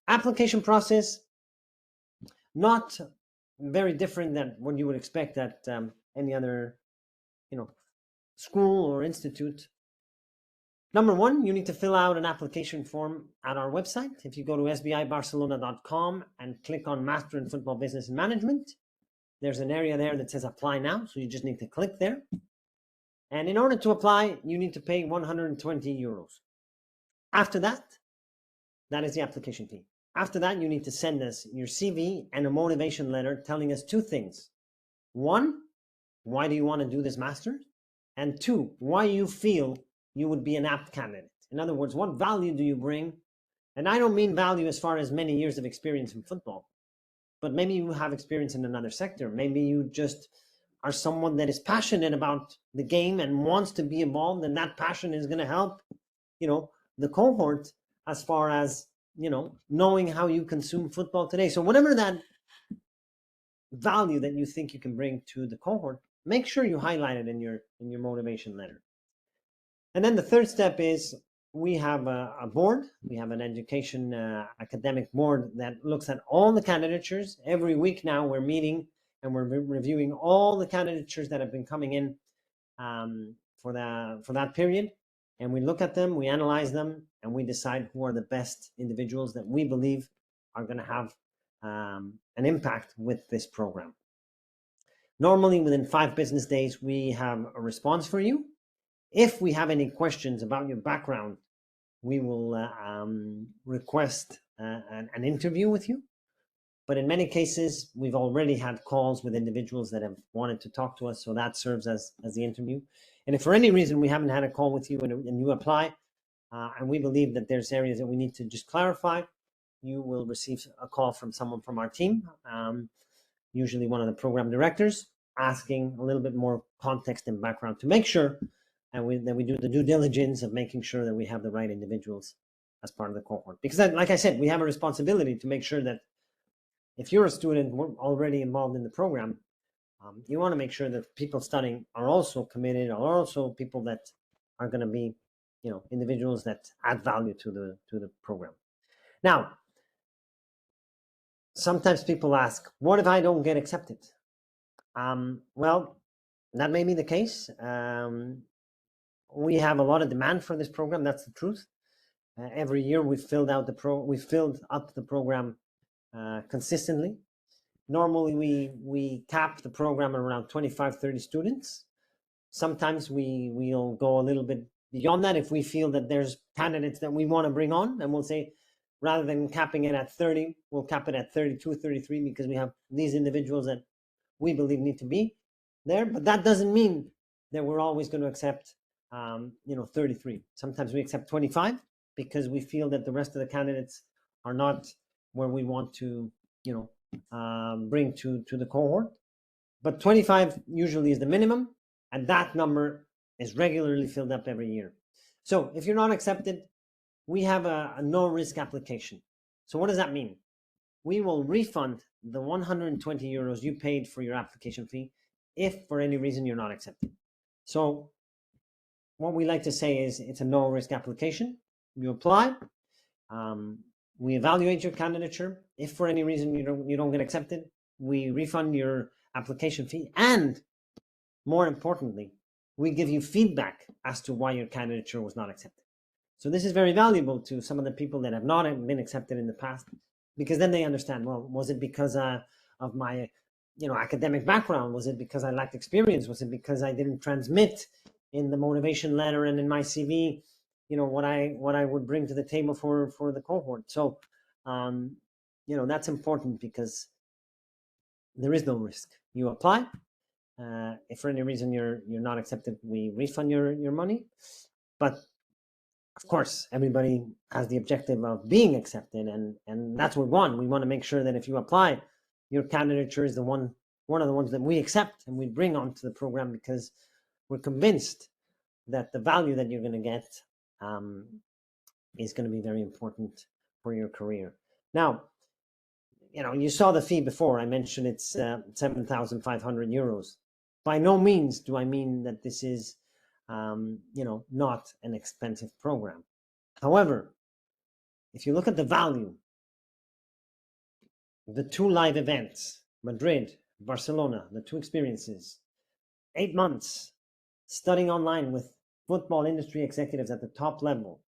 Application process, not very different than what you would expect at any other, school or institute. Number one, you need to fill out an application form at our website. If you go to sbibarcelona.com and click on Master in Football Business and Management, there's an area there that says Apply Now, so you just need to click there. And in order to apply, you need to pay 120 euros. After that is the application fee. After that, you need to send us your CV and a motivation letter telling us two things. One, why do you want to do this master? And two, why you feel you would be an apt candidate. In other words, what value do you bring? And I don't mean value as far as many years of experience in football, but maybe you have experience in another sector. Maybe you just are someone that is passionate about the game and wants to be involved, and that passion is going to help, the cohort as far as, knowing how you consume football today. So whatever that value that you think you can bring to the cohort, make sure you highlight it in your motivation letter. And then the third step is we have a board. We have an education academic board that looks at all the candidatures. Every week now we're meeting and we're reviewing all the candidatures that have been coming in for that period. And we look at them, we analyze them, and we decide who are the best individuals that we believe are going to have an impact with this program. Normally, within 5 business days, we have a response for you. If we have any questions about your background, we will request an interview with you. But in many cases, we've already had calls with individuals that have wanted to talk to us, so that serves as the interview. And if for any reason we haven't had a call with you and you apply, and we believe that there's areas that we need to just clarify, you will receive a call from someone from our team, usually one of the program directors, asking a little bit more context and background to make sure that we do the due diligence of making sure that we have the right individuals as part of the cohort. Because like I said, we have a responsibility to make sure that if you're a student already involved in the program, you want to make sure that people studying are also committed, are also people that are going to be, individuals that add value to the program. Now, sometimes people ask, what if I don't get accepted? Well, that may be the case. We have a lot of demand for this program. That's the truth. Every year we've filled up the program consistently. Normally we cap the program at around 25-30 students. Sometimes we'll go a little bit beyond that if we feel that there's candidates that we want to bring on, and we'll say, rather than capping it at 30, we'll cap it at 32, 33, because we have these individuals that we believe need to be there. But that doesn't mean that we're always going to accept 33. Sometimes we accept 25 because we feel that the rest of the candidates are not where we want to bring to the cohort. But 25 usually is the minimum, and that number is regularly filled up every year. So if you're not accepted, we have a no risk application. So what does that mean? We will refund the 120 euros you paid for your application fee if for any reason you're not accepted. So what we like to say is it's a no risk application. You apply, we evaluate your candidature. If for any reason you don't get accepted, we refund your application fee, and more importantly, we give you feedback as to why your candidature was not accepted. So this is very valuable to some of the people that have not been accepted in the past, because then they understand, well, was it because of my academic background? Was it because I lacked experience? Was it because I didn't transmit in the motivation letter and in my CV what I would bring to the table for the cohort? So that's important, because there is no risk. You apply. If for any reason you're not accepted, we refund your money. But of course, everybody has the objective of being accepted, and that's what we want. We want to make sure that if you apply, your candidature is one of the ones that we accept and we bring onto the program, because we're convinced that the value that you're going to get is going to be very important for your career. Now, you saw the fee before. I mentioned it's 7,500 euros. By no means do I mean that this is not an expensive program. However, if you look at the value, the 2 live events, Madrid, Barcelona, the 2 experiences, 8 months studying online with football industry executives at the top level,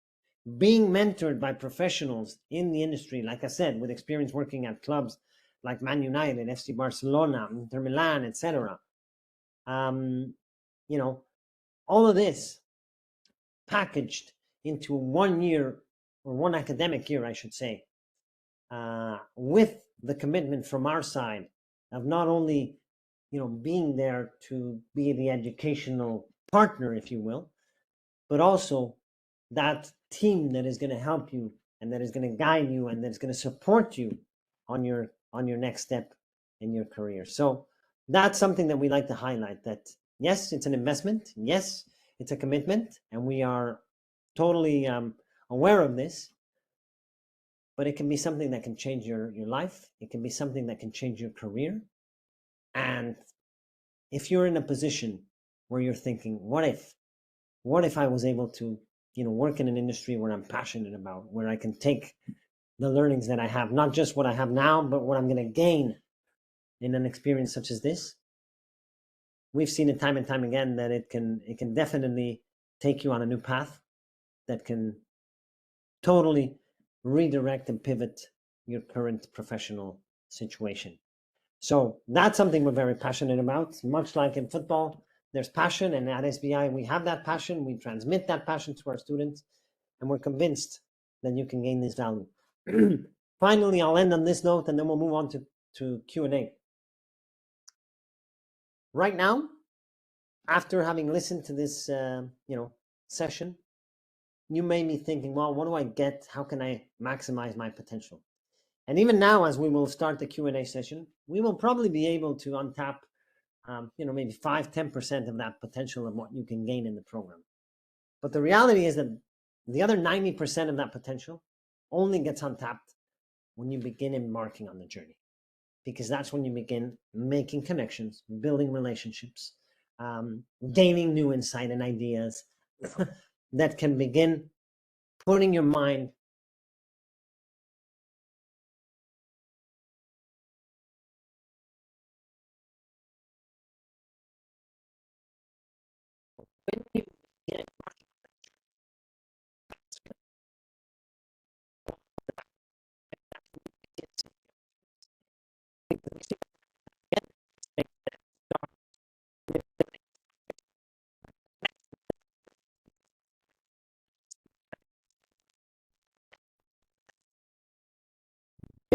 being mentored by professionals in the industry, like I said, with experience working at clubs like Man United, FC Barcelona, Inter Milan, etc. All of this packaged into 1 year, or 1 academic year, I should say, with the commitment from our side of not only, being there to be the educational partner, if you will, but also that team that is going to help you and that is going to guide you and that is going to support you on your next step in your career. So that's something that we like to highlight, that yes, it's an investment. Yes, it's a commitment, and we are totally aware of this, but it can be something that can change your life. It can be something that can change your career. And if you're in a position where you're thinking, what if I was able to, work in an industry where I'm passionate about, where I can take the learnings that I have, not just what I have now, but what I'm going to gain in an experience such as this. We've seen it time and time again that it can definitely take you on a new path that can totally redirect and pivot your current professional situation. So that's something we're very passionate about. Much like in football, there's passion, and at SBI we have that passion. We transmit that passion to our students, and we're convinced that you can gain this value. Finally, I'll end on this note, and then we'll move on to Q&A. Right now, after having listened to this session, you may be thinking, well, what do I get? How can I maximize my potential? And even now, as we will start the Q&A session, we will probably be able to untap maybe 5-10% of that potential of what you can gain in the program. But the reality is that the other 90% of that potential only gets untapped when you begin embarking on the journey, because that's when you begin making connections, building relationships, gaining new insight and ideas that can begin putting your mind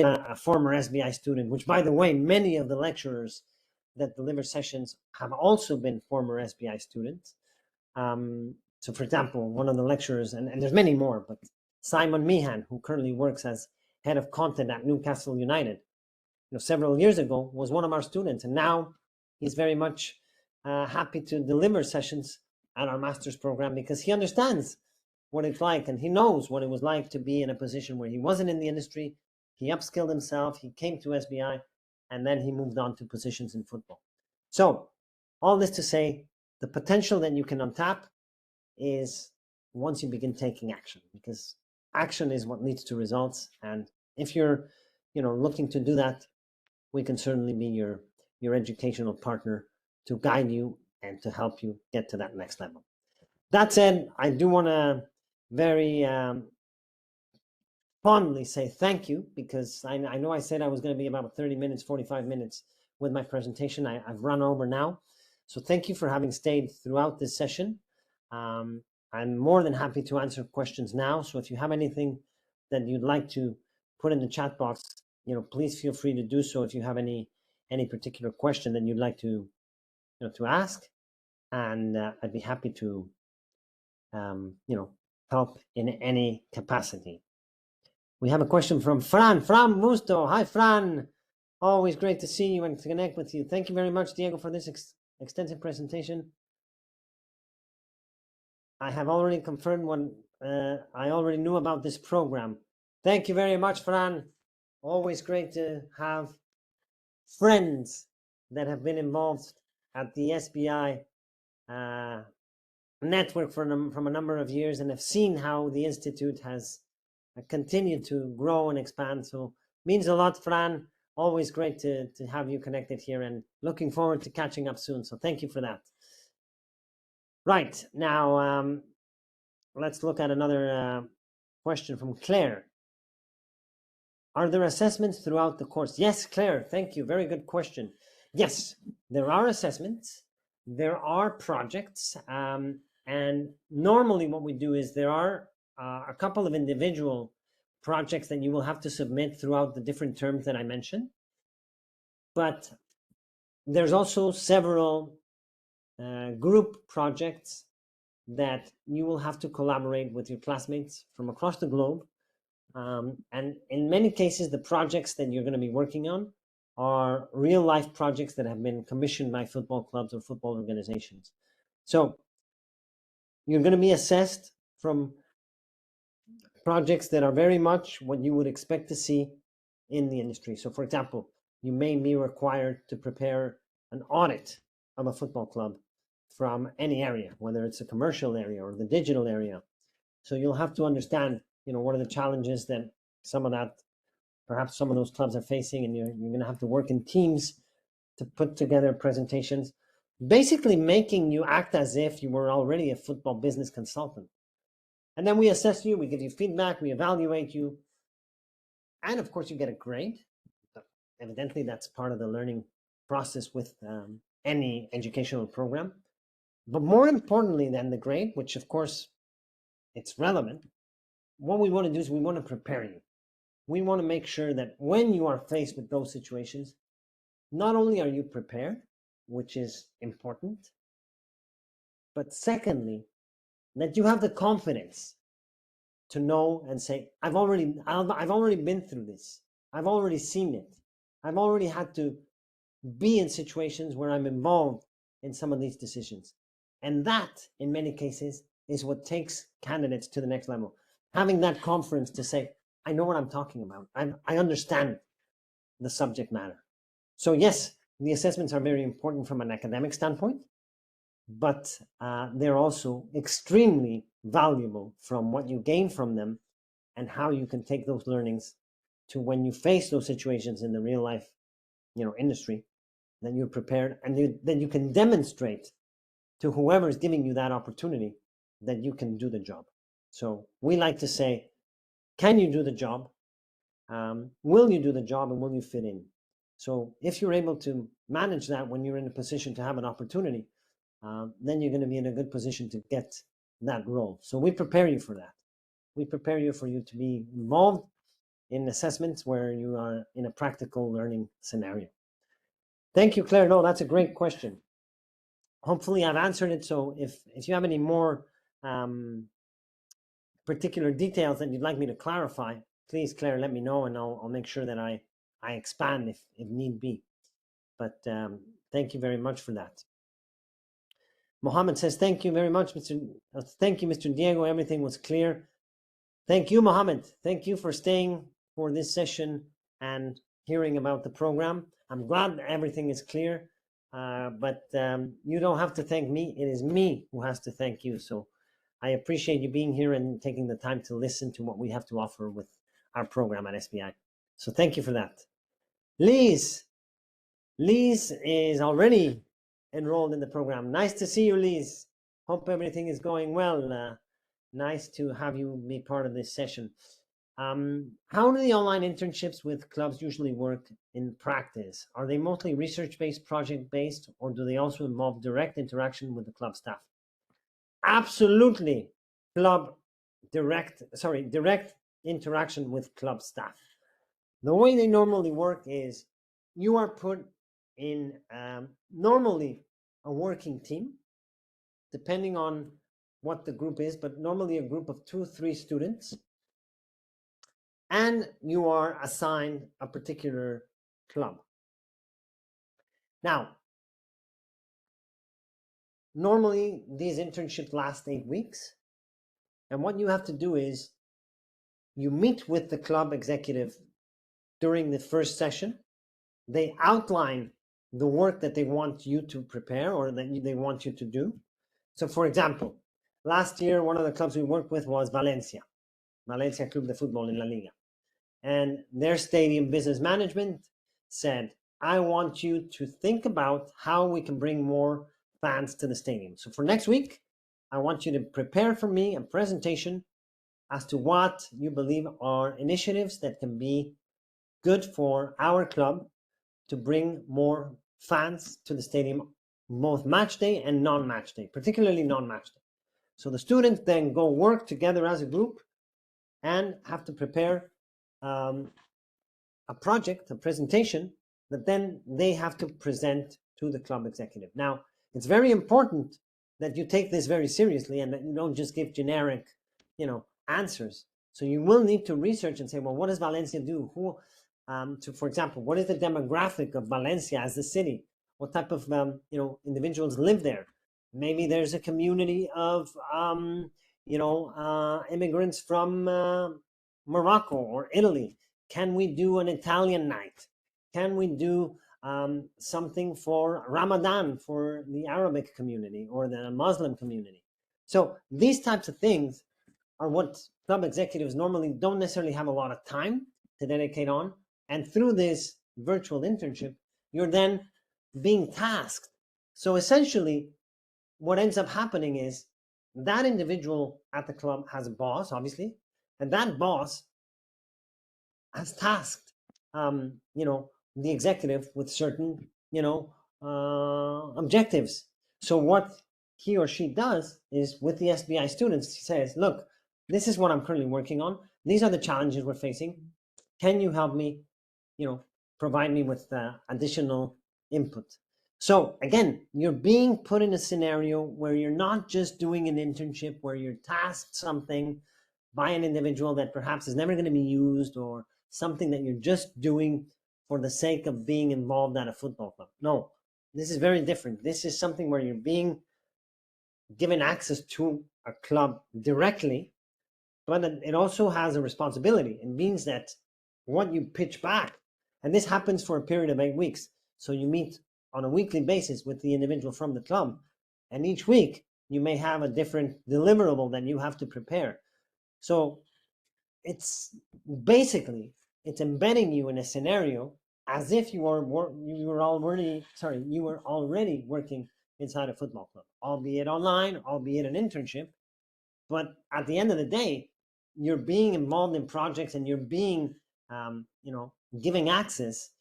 a former SBI student, which, by the way, many of the lecturers that deliver sessions have also been former SBI students. So, for example, one of the lecturers, and there's many more, but Simon Meehan, who currently works as head of content at Newcastle United, several years ago was one of our students, and now he's very much happy to deliver sessions at our master's program because he understands what it's like, and he knows what it was like to be in a position where he wasn't in the industry. He upskilled himself, he came to SBI, and then he moved on to positions in football. So all this to say, the potential that you can untap is once you begin taking action, because action is what leads to results. And if you're looking to do that, we can certainly be your educational partner to guide you and to help you get to that next level. That said, I do want to very fondly say thank you, because I know I said I was going to be about 30 minutes, 45 minutes with my presentation. I've run over now. So thank you for having stayed throughout this session. I'm more than happy to answer questions now. So if you have anything that you'd like to put in the chat box, please feel free to do so if you have any particular question that you'd like to ask, and I'd be happy to help in any capacity. We have a question from Fran Musto. Hi, Fran. Always great to see you and to connect with you. Thank you very much, Diego, for this extensive presentation. I have already confirmed what I already knew about this program. Thank you very much, Fran. Always great to have friends that have been involved at the SBI network from a number of years and have seen how the Institute has continued to grow and expand. So means a lot, Fran. Always great to have you connected here, and looking forward to catching up soon. So thank you for that. Right, now let's look at another question from Claire. Are there assessments throughout the course? Yes, Claire, thank you. Very good question. Yes, there are assessments. There are projects. And normally what we do is there are a couple of individual projects that you will have to submit throughout the different terms that I mentioned. But there's also several group projects that you will have to collaborate with your classmates from across the globe. And in many cases, the projects that you're going to be working on are real life projects that have been commissioned by football clubs or football organizations. So you're going to be assessed from projects that are very much what you would expect to see in the industry. So for example, you may be required to prepare an audit of a football club from any area, whether it's a commercial area or the digital area. So you'll have to understand, what are the challenges that perhaps some of those clubs are facing, and you're going to have to work in teams to put together presentations, basically making you act as if you were already a football business consultant. And then we assess you, we give you feedback, we evaluate you, and of course you get a grade. Evidently, that's part of the learning process with any educational program. But more importantly than the grade, which of course it's relevant, what we want to do is we want to prepare you. We want to make sure that when you are faced with those situations, not only are you prepared, which is important, but secondly, that you have the confidence to know and say, I've already been through this. I've already seen it. I've already had to be in situations where I'm involved in some of these decisions. And that, in many cases, is what takes candidates to the next level. Having that confidence to say, I know what I'm talking about. I understand the subject matter. So yes, the assessments are very important from an academic standpoint, but they're also extremely valuable from what you gain from them and how you can take those learnings to when you face those situations in the real life, industry, then you're prepared, and then you can demonstrate to whoever is giving you that opportunity that you can do the job. So we like to say, can you do the job? Will you do the job, and will you fit in? So if you're able to manage that when you're in a position to have an opportunity, then you're going to be in a good position to get that role. So we prepare you for that. We prepare you for you to be involved in assessments where you are in a practical learning scenario. Thank you, Claire. No, that's a great question. Hopefully I've answered it. So if you have any more particular details that you'd like me to clarify, please, Claire, let me know, and I'll make sure that I expand if need be. But thank you very much for that. Mohammed says, thank you very much, thank you, Mr. Diego. Everything was clear. Thank you, Mohammed. Thank you for staying for this session and hearing about the program. I'm glad everything is clear, but you don't have to thank me. It is me who has to thank you. So I appreciate you being here and taking the time to listen to what we have to offer with our program at SBI. So thank you for that. Lise is already enrolled in the program. Nice to see you, Lise. Hope everything is going well. Nice to have you be part of this session. How do the online internships with clubs usually work in practice? Are they mostly research-based, project-based, or do they also involve direct interaction with the club staff? Absolutely, direct interaction with club staff. The way they normally work is you are put in normally a working team, depending on what the group is, but normally a group of 2-3 students, and you are assigned a particular club. Now, normally these internships last 8 weeks, and what you have to do is you meet with the club executive during the first session. They outline the work that they want you to prepare or that they want you to do. So for example, last year, one of the clubs we worked with was Valencia Club de Fútbol in La Liga. And their stadium business management said, I want you to think about how we can bring more fans to the stadium. So for next week, I want you to prepare for me a presentation as to what you believe are initiatives that can be good for our club to bring more fans to the stadium, both match day and non-match day, particularly non-match day. So the students then go work together as a group and have to prepare a project, a presentation that then they have to present to the club executive. Now, it's very important that you take this very seriously and that you don't just give generic, answers. So you will need to research and say, well, what does Valencia do? For example, what is the demographic of Valencia as a city? What type of individuals live there? Maybe there's a community of immigrants from Morocco or Italy. Can we do an Italian night? Can we do something for Ramadan for the Arabic community or the Muslim community? So these types of things are what club executives normally don't necessarily have a lot of time to dedicate on. And through this virtual internship, you're then being tasked. So essentially, what ends up happening is that individual at the club has a boss, obviously, and that boss has tasked, the executive with certain, objectives. So what he or she does is, with the SBI students, he says, "Look, this is what I'm currently working on. These are the challenges we're facing. Can you help me, you know, provide me with additional input?" So again, you're being put in a scenario where you're not just doing an internship, where you're tasked something by an individual that perhaps is never going to be used, or something that you're just doing for the sake of being involved at a football club. No, this is very different. This is something where you're being given access to a club directly, but it also has a responsibility. It means that what you pitch back, and this happens for a period of 8 weeks. So you meet on a weekly basis with the individual from the club, and each week you may have a different deliverable that you have to prepare. So it's basically, it's embedding you in a scenario as if you were already working inside a football club, albeit online, albeit an internship. But at the end of the day, you're being involved in projects, and you're being giving access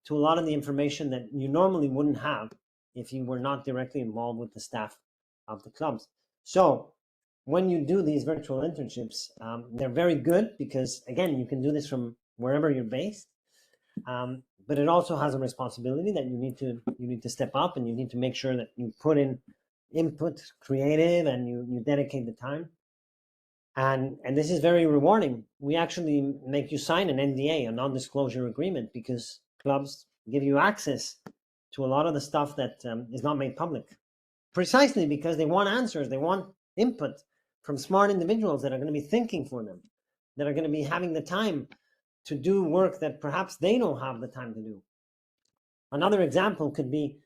to a lot of the information that you normally wouldn't have if you were not directly involved with the staff of the clubs. So when you do these virtual internships, they're very good because, again, you can do this from wherever you're based. But it also has a responsibility that you need to step up, and you need to make sure that you put in input, creative, and you dedicate the time. And this is very rewarding. We actually make you sign an NDA, a non-disclosure agreement, because clubs give you access to a lot of the stuff that is not made public, precisely because they want answers, they want input from smart individuals that are going to be thinking for them, that are going to be having the time to do work that perhaps they don't have the time to do. Another example could be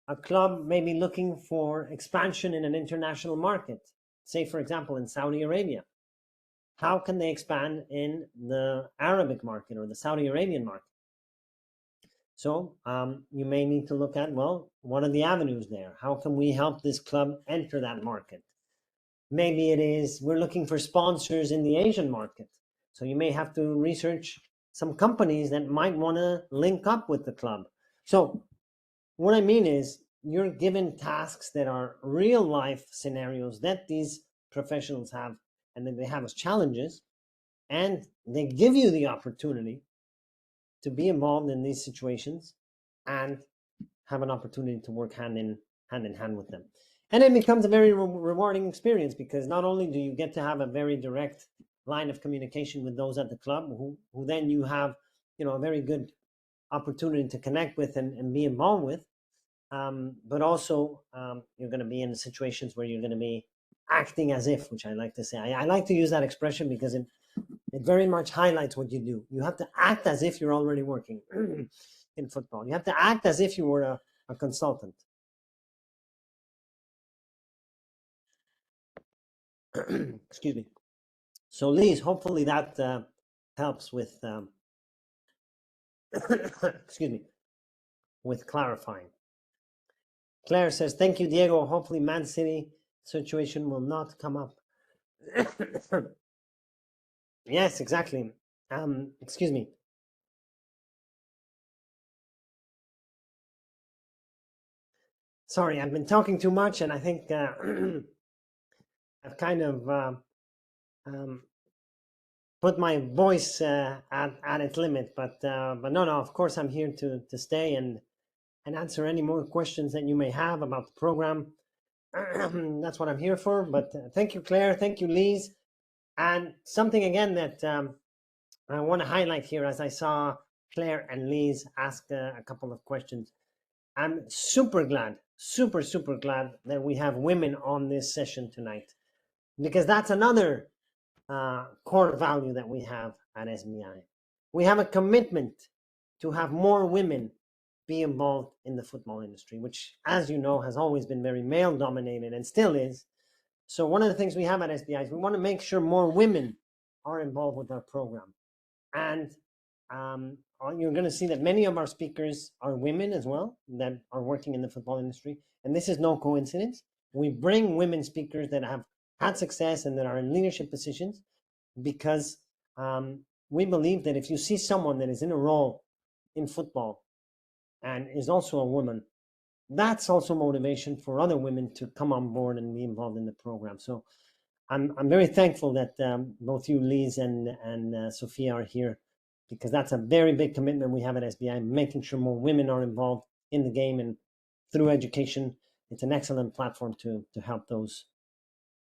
a club maybe looking for expansion in an international market, say, for example, in Saudi Arabia. How can they expand in the Arabic market or the Saudi Arabian market? So you may need to look at, well, what are the avenues there? How can we help this club enter that market? Maybe it is we're looking for sponsors in the Asian market. So you may have to research some companies that might want to link up with the club. So what I mean is, you're given tasks that are real life scenarios that these professionals have, and then they have as challenges, and they give you the opportunity to be involved in these situations and have an opportunity to work hand in hand with them. And it becomes a very rewarding experience, because not only do you get to have a very direct line of communication with those at the club, who then you have, a very good opportunity to connect with and be involved with, but also you're going to be in situations where you're going to be acting as if, which I like to say. I like to use that expression because it very much highlights what you do. You have to act as if you're already working in football. You have to act as if you were a consultant. Excuse me. So, Lise, hopefully that helps with, excuse me, with clarifying. Claire says, "Thank you, Diego. Hopefully Man City situation will not come up." Yes, exactly. Excuse me. Sorry, I've been talking too much, and I think I've kind of put my voice at its limit. But no, of course I'm here to stay and answer any more questions that you may have about the program. That's what I'm here for. But thank you, Claire. Thank you, Lise. And something again that I want to highlight here, as I saw Claire and Lise ask a couple of questions. I'm super glad, super glad that we have women on this session tonight, because that's another core value that we have at SBI. We have a commitment to have more women be involved in the football industry, which, as you know, has always been very male dominated and still is. So one of the things we have at SBI is we want to make sure more women are involved with our program. And you're going to see that many of our speakers are women as well that are working in the football industry. And this is no coincidence. We bring women speakers that have had success and that are in leadership positions because we believe that if you see someone that is in a role in football and is also a woman, that's also motivation for other women to come on board and be involved in the program. So I'm very thankful that both you, Liz, and Sophia are here, because that's a very big commitment we have at SBI, making sure more women are involved in the game, and through education, it's an excellent platform to help those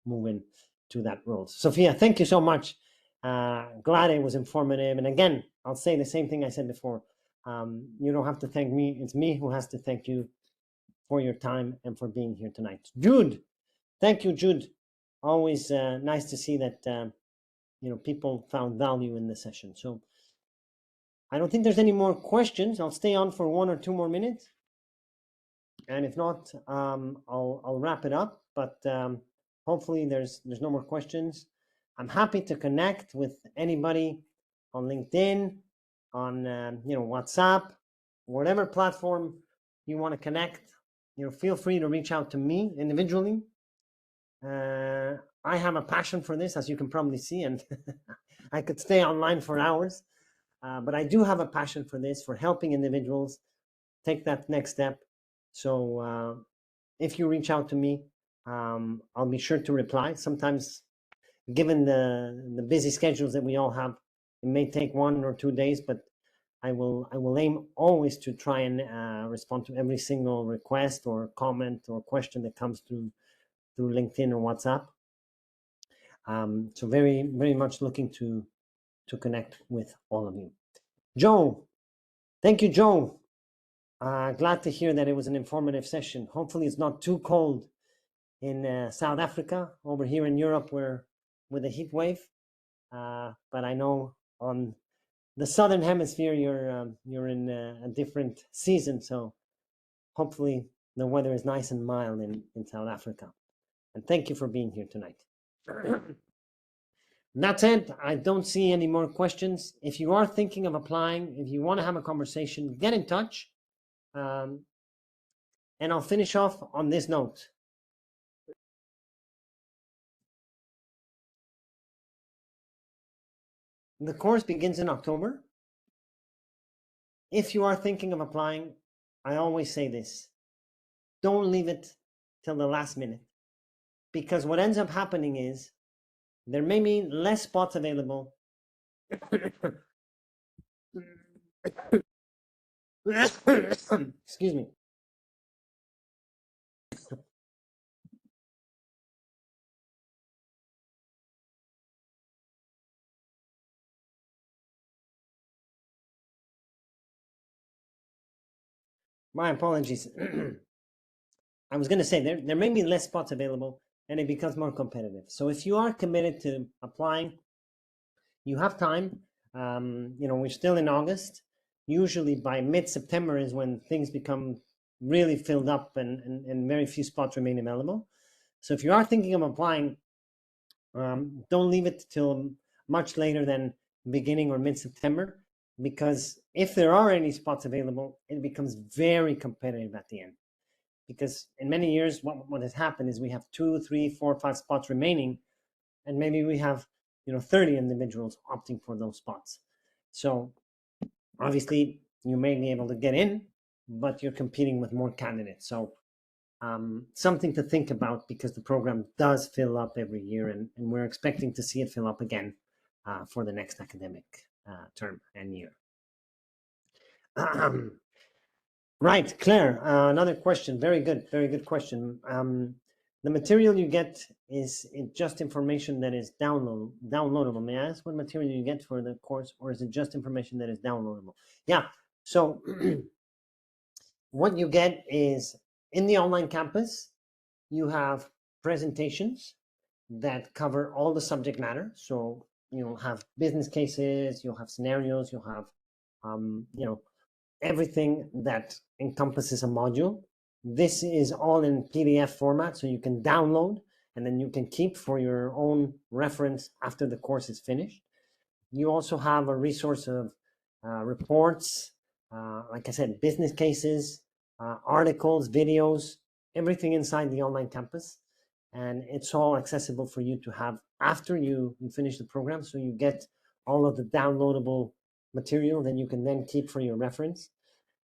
move in to that role. Sophia, thank you so much. Glad it was informative. And again, I'll say the same thing I said before. You don't have to thank me. It's me who has to thank you for your time and for being here tonight. Jude, thank you, Jude. Always nice to see that people found value in the session. So I don't think there's any more questions. I'll stay on for 1 or 2 more minutes, and if not, I'll wrap it up. But hopefully there's no more questions. I'm happy to connect with anybody on LinkedIn, on WhatsApp, whatever platform you want to connect. Feel free to reach out to me individually. I have a passion for this, as you can probably see, and I could stay online for hours. But I do have a passion for this, for helping individuals take that next step. So if you reach out to me, I'll be sure to reply. Sometimes, given the busy schedules that we all have, it may take 1 or 2 days, but I will aim always to try and respond to every single request or comment or question that comes through LinkedIn or WhatsApp. So very, very much looking to connect with all of you. Joe, thank you, Joe. Glad to hear that it was an informative session. Hopefully it's not too cold in South Africa. Over here in Europe, we're with a heat wave. But I know on the Southern Hemisphere, you're in a different season. So hopefully the weather is nice and mild in South Africa. And thank you for being here tonight. That's it. I don't see any more questions. If you are thinking of applying, if you want to have a conversation, get in touch. And I'll finish off on this note. The course begins in October. If you are thinking of applying, I always say this: don't leave it till the last minute, because what ends up happening is there may be less spots available. Excuse me. My apologies. I was going to say there may be less spots available and it becomes more competitive. So if you are committed to applying, you have time. We're still in August. Usually by mid-September is when things become really filled up and very few spots remain available. So if you are thinking of applying, don't leave it till much later than beginning or mid-September, because if there are any spots available, it becomes very competitive at the end. Because in many years, what has happened is we have 2, 3, 4, 5 spots remaining, and maybe we have 30 individuals opting for those spots. So obviously you may be able to get in, but you're competing with more candidates. So something to think about, because the program does fill up every year, and we're expecting to see it fill up again for the next academic term and year. Right, Claire, another question. Very good question. The material you get is just information that is downloadable. May I ask what material you get for the course, or is it just information that is downloadable? Yeah, so what you get is, in the online campus, you have presentations that cover all the subject matter. So you'll have business cases, you'll have scenarios, you'll have everything that encompasses a module. This is all in PDF format, so you can download and then you can keep for your own reference after the course is finished. You also have a resource of reports, like I said, business cases, articles, videos, everything inside the online campus. And it's all accessible for you to have after you finish the program. So you get all of the downloadable material that you can then keep for your reference.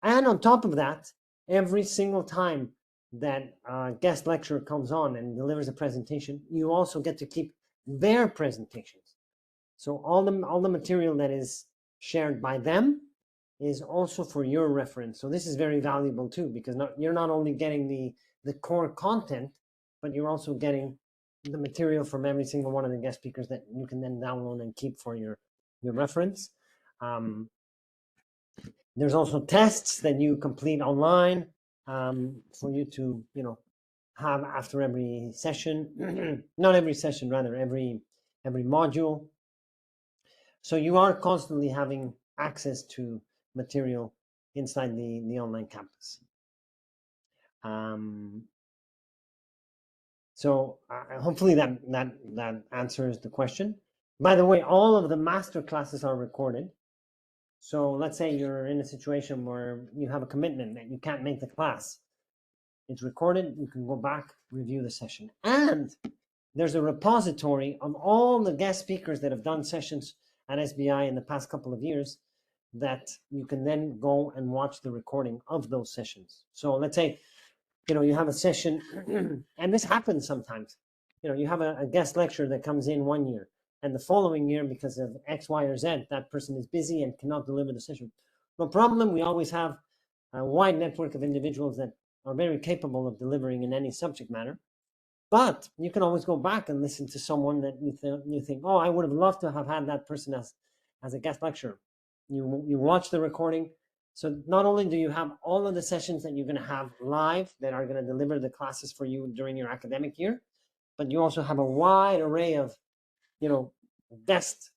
And on top of that, every single time that a guest lecturer comes on and delivers a presentation, you also get to keep their presentations. So all the material that is shared by them is also for your reference. So this is very valuable too, because you're not only getting the core content, but you're also getting the material from every single one of the guest speakers that you can then download and keep for your reference. There's also tests that you complete online for you to, have after every session, not every session, rather every module. So you are constantly having access to material inside the online campus. So hopefully that answers the question. By the way, all of the master classes are recorded. So let's say you're in a situation where you have a commitment that you can't make the class. It's recorded, you can go back, review the session. And there's a repository of all the guest speakers that have done sessions at SBI in the past couple of years that you can then go and watch the recording of those sessions. So let's say, you have a session, and this happens sometimes. You have a guest lecturer that comes in one year, and the following year, because of X, Y, or Z, that person is busy and cannot deliver the session. No problem. We always have a wide network of individuals that are very capable of delivering in any subject matter. But you can always go back and listen to someone that you think, oh, I would have loved to have had that person as a guest lecturer. You watch the recording. So not only do you have all of the sessions that you're going to have live that are going to deliver the classes for you during your academic year, but you also have a wide array of, guest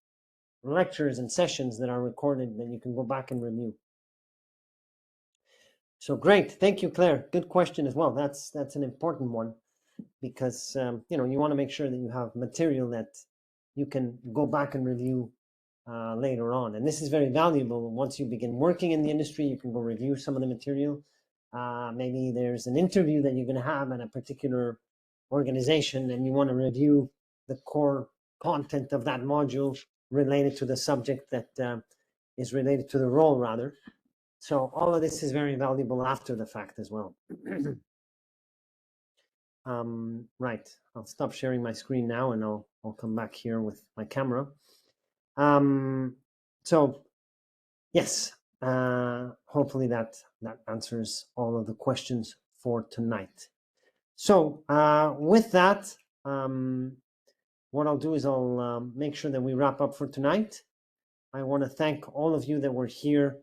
lectures and sessions that are recorded that you can go back and review. So great. Thank you, Claire. Good question as well. That's an important one, because you want to make sure that you have material that you can go back and review later on. And this is very valuable. Once you begin working in the industry, you can go review some of the material. Maybe there's an interview that you're going to have at a particular organization, and you want to review the core content of that module related to the subject that is related to the role, rather. So all of this is very valuable after the fact as well. Right, I'll stop sharing my screen now, and I'll come back here with my camera. So yes, hopefully that answers all of the questions for tonight. So with that, what I'll do is I'll make sure that we wrap up for tonight. I want to thank all of you that were here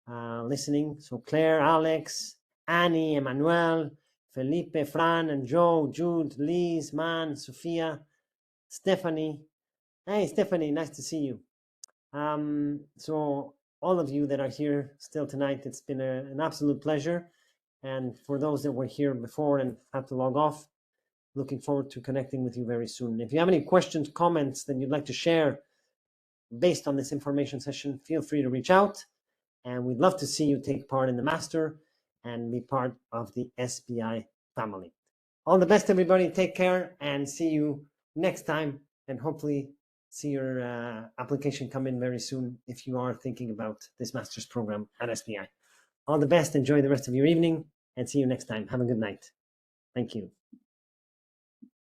listening. So Claire, Alex, Annie, Emmanuel, Felipe, Fran, and Joe, Jude, Liz, Man, Sophia, Stephanie. Hey, Stephanie, nice to see you. So all of you that are here still tonight, it's been an absolute pleasure. And for those that were here before and have to log off, looking forward to connecting with you very soon. If you have any questions, comments that you'd like to share based on this information session, feel free to reach out. And we'd love to see you take part in the master and be part of the SBI family. All the best, everybody. Take care and see you next time, and hopefully see your application come in very soon if you are thinking about this master's program at SBI. All the best. Enjoy the rest of your evening, and see you next time. Have a good night. Thank you.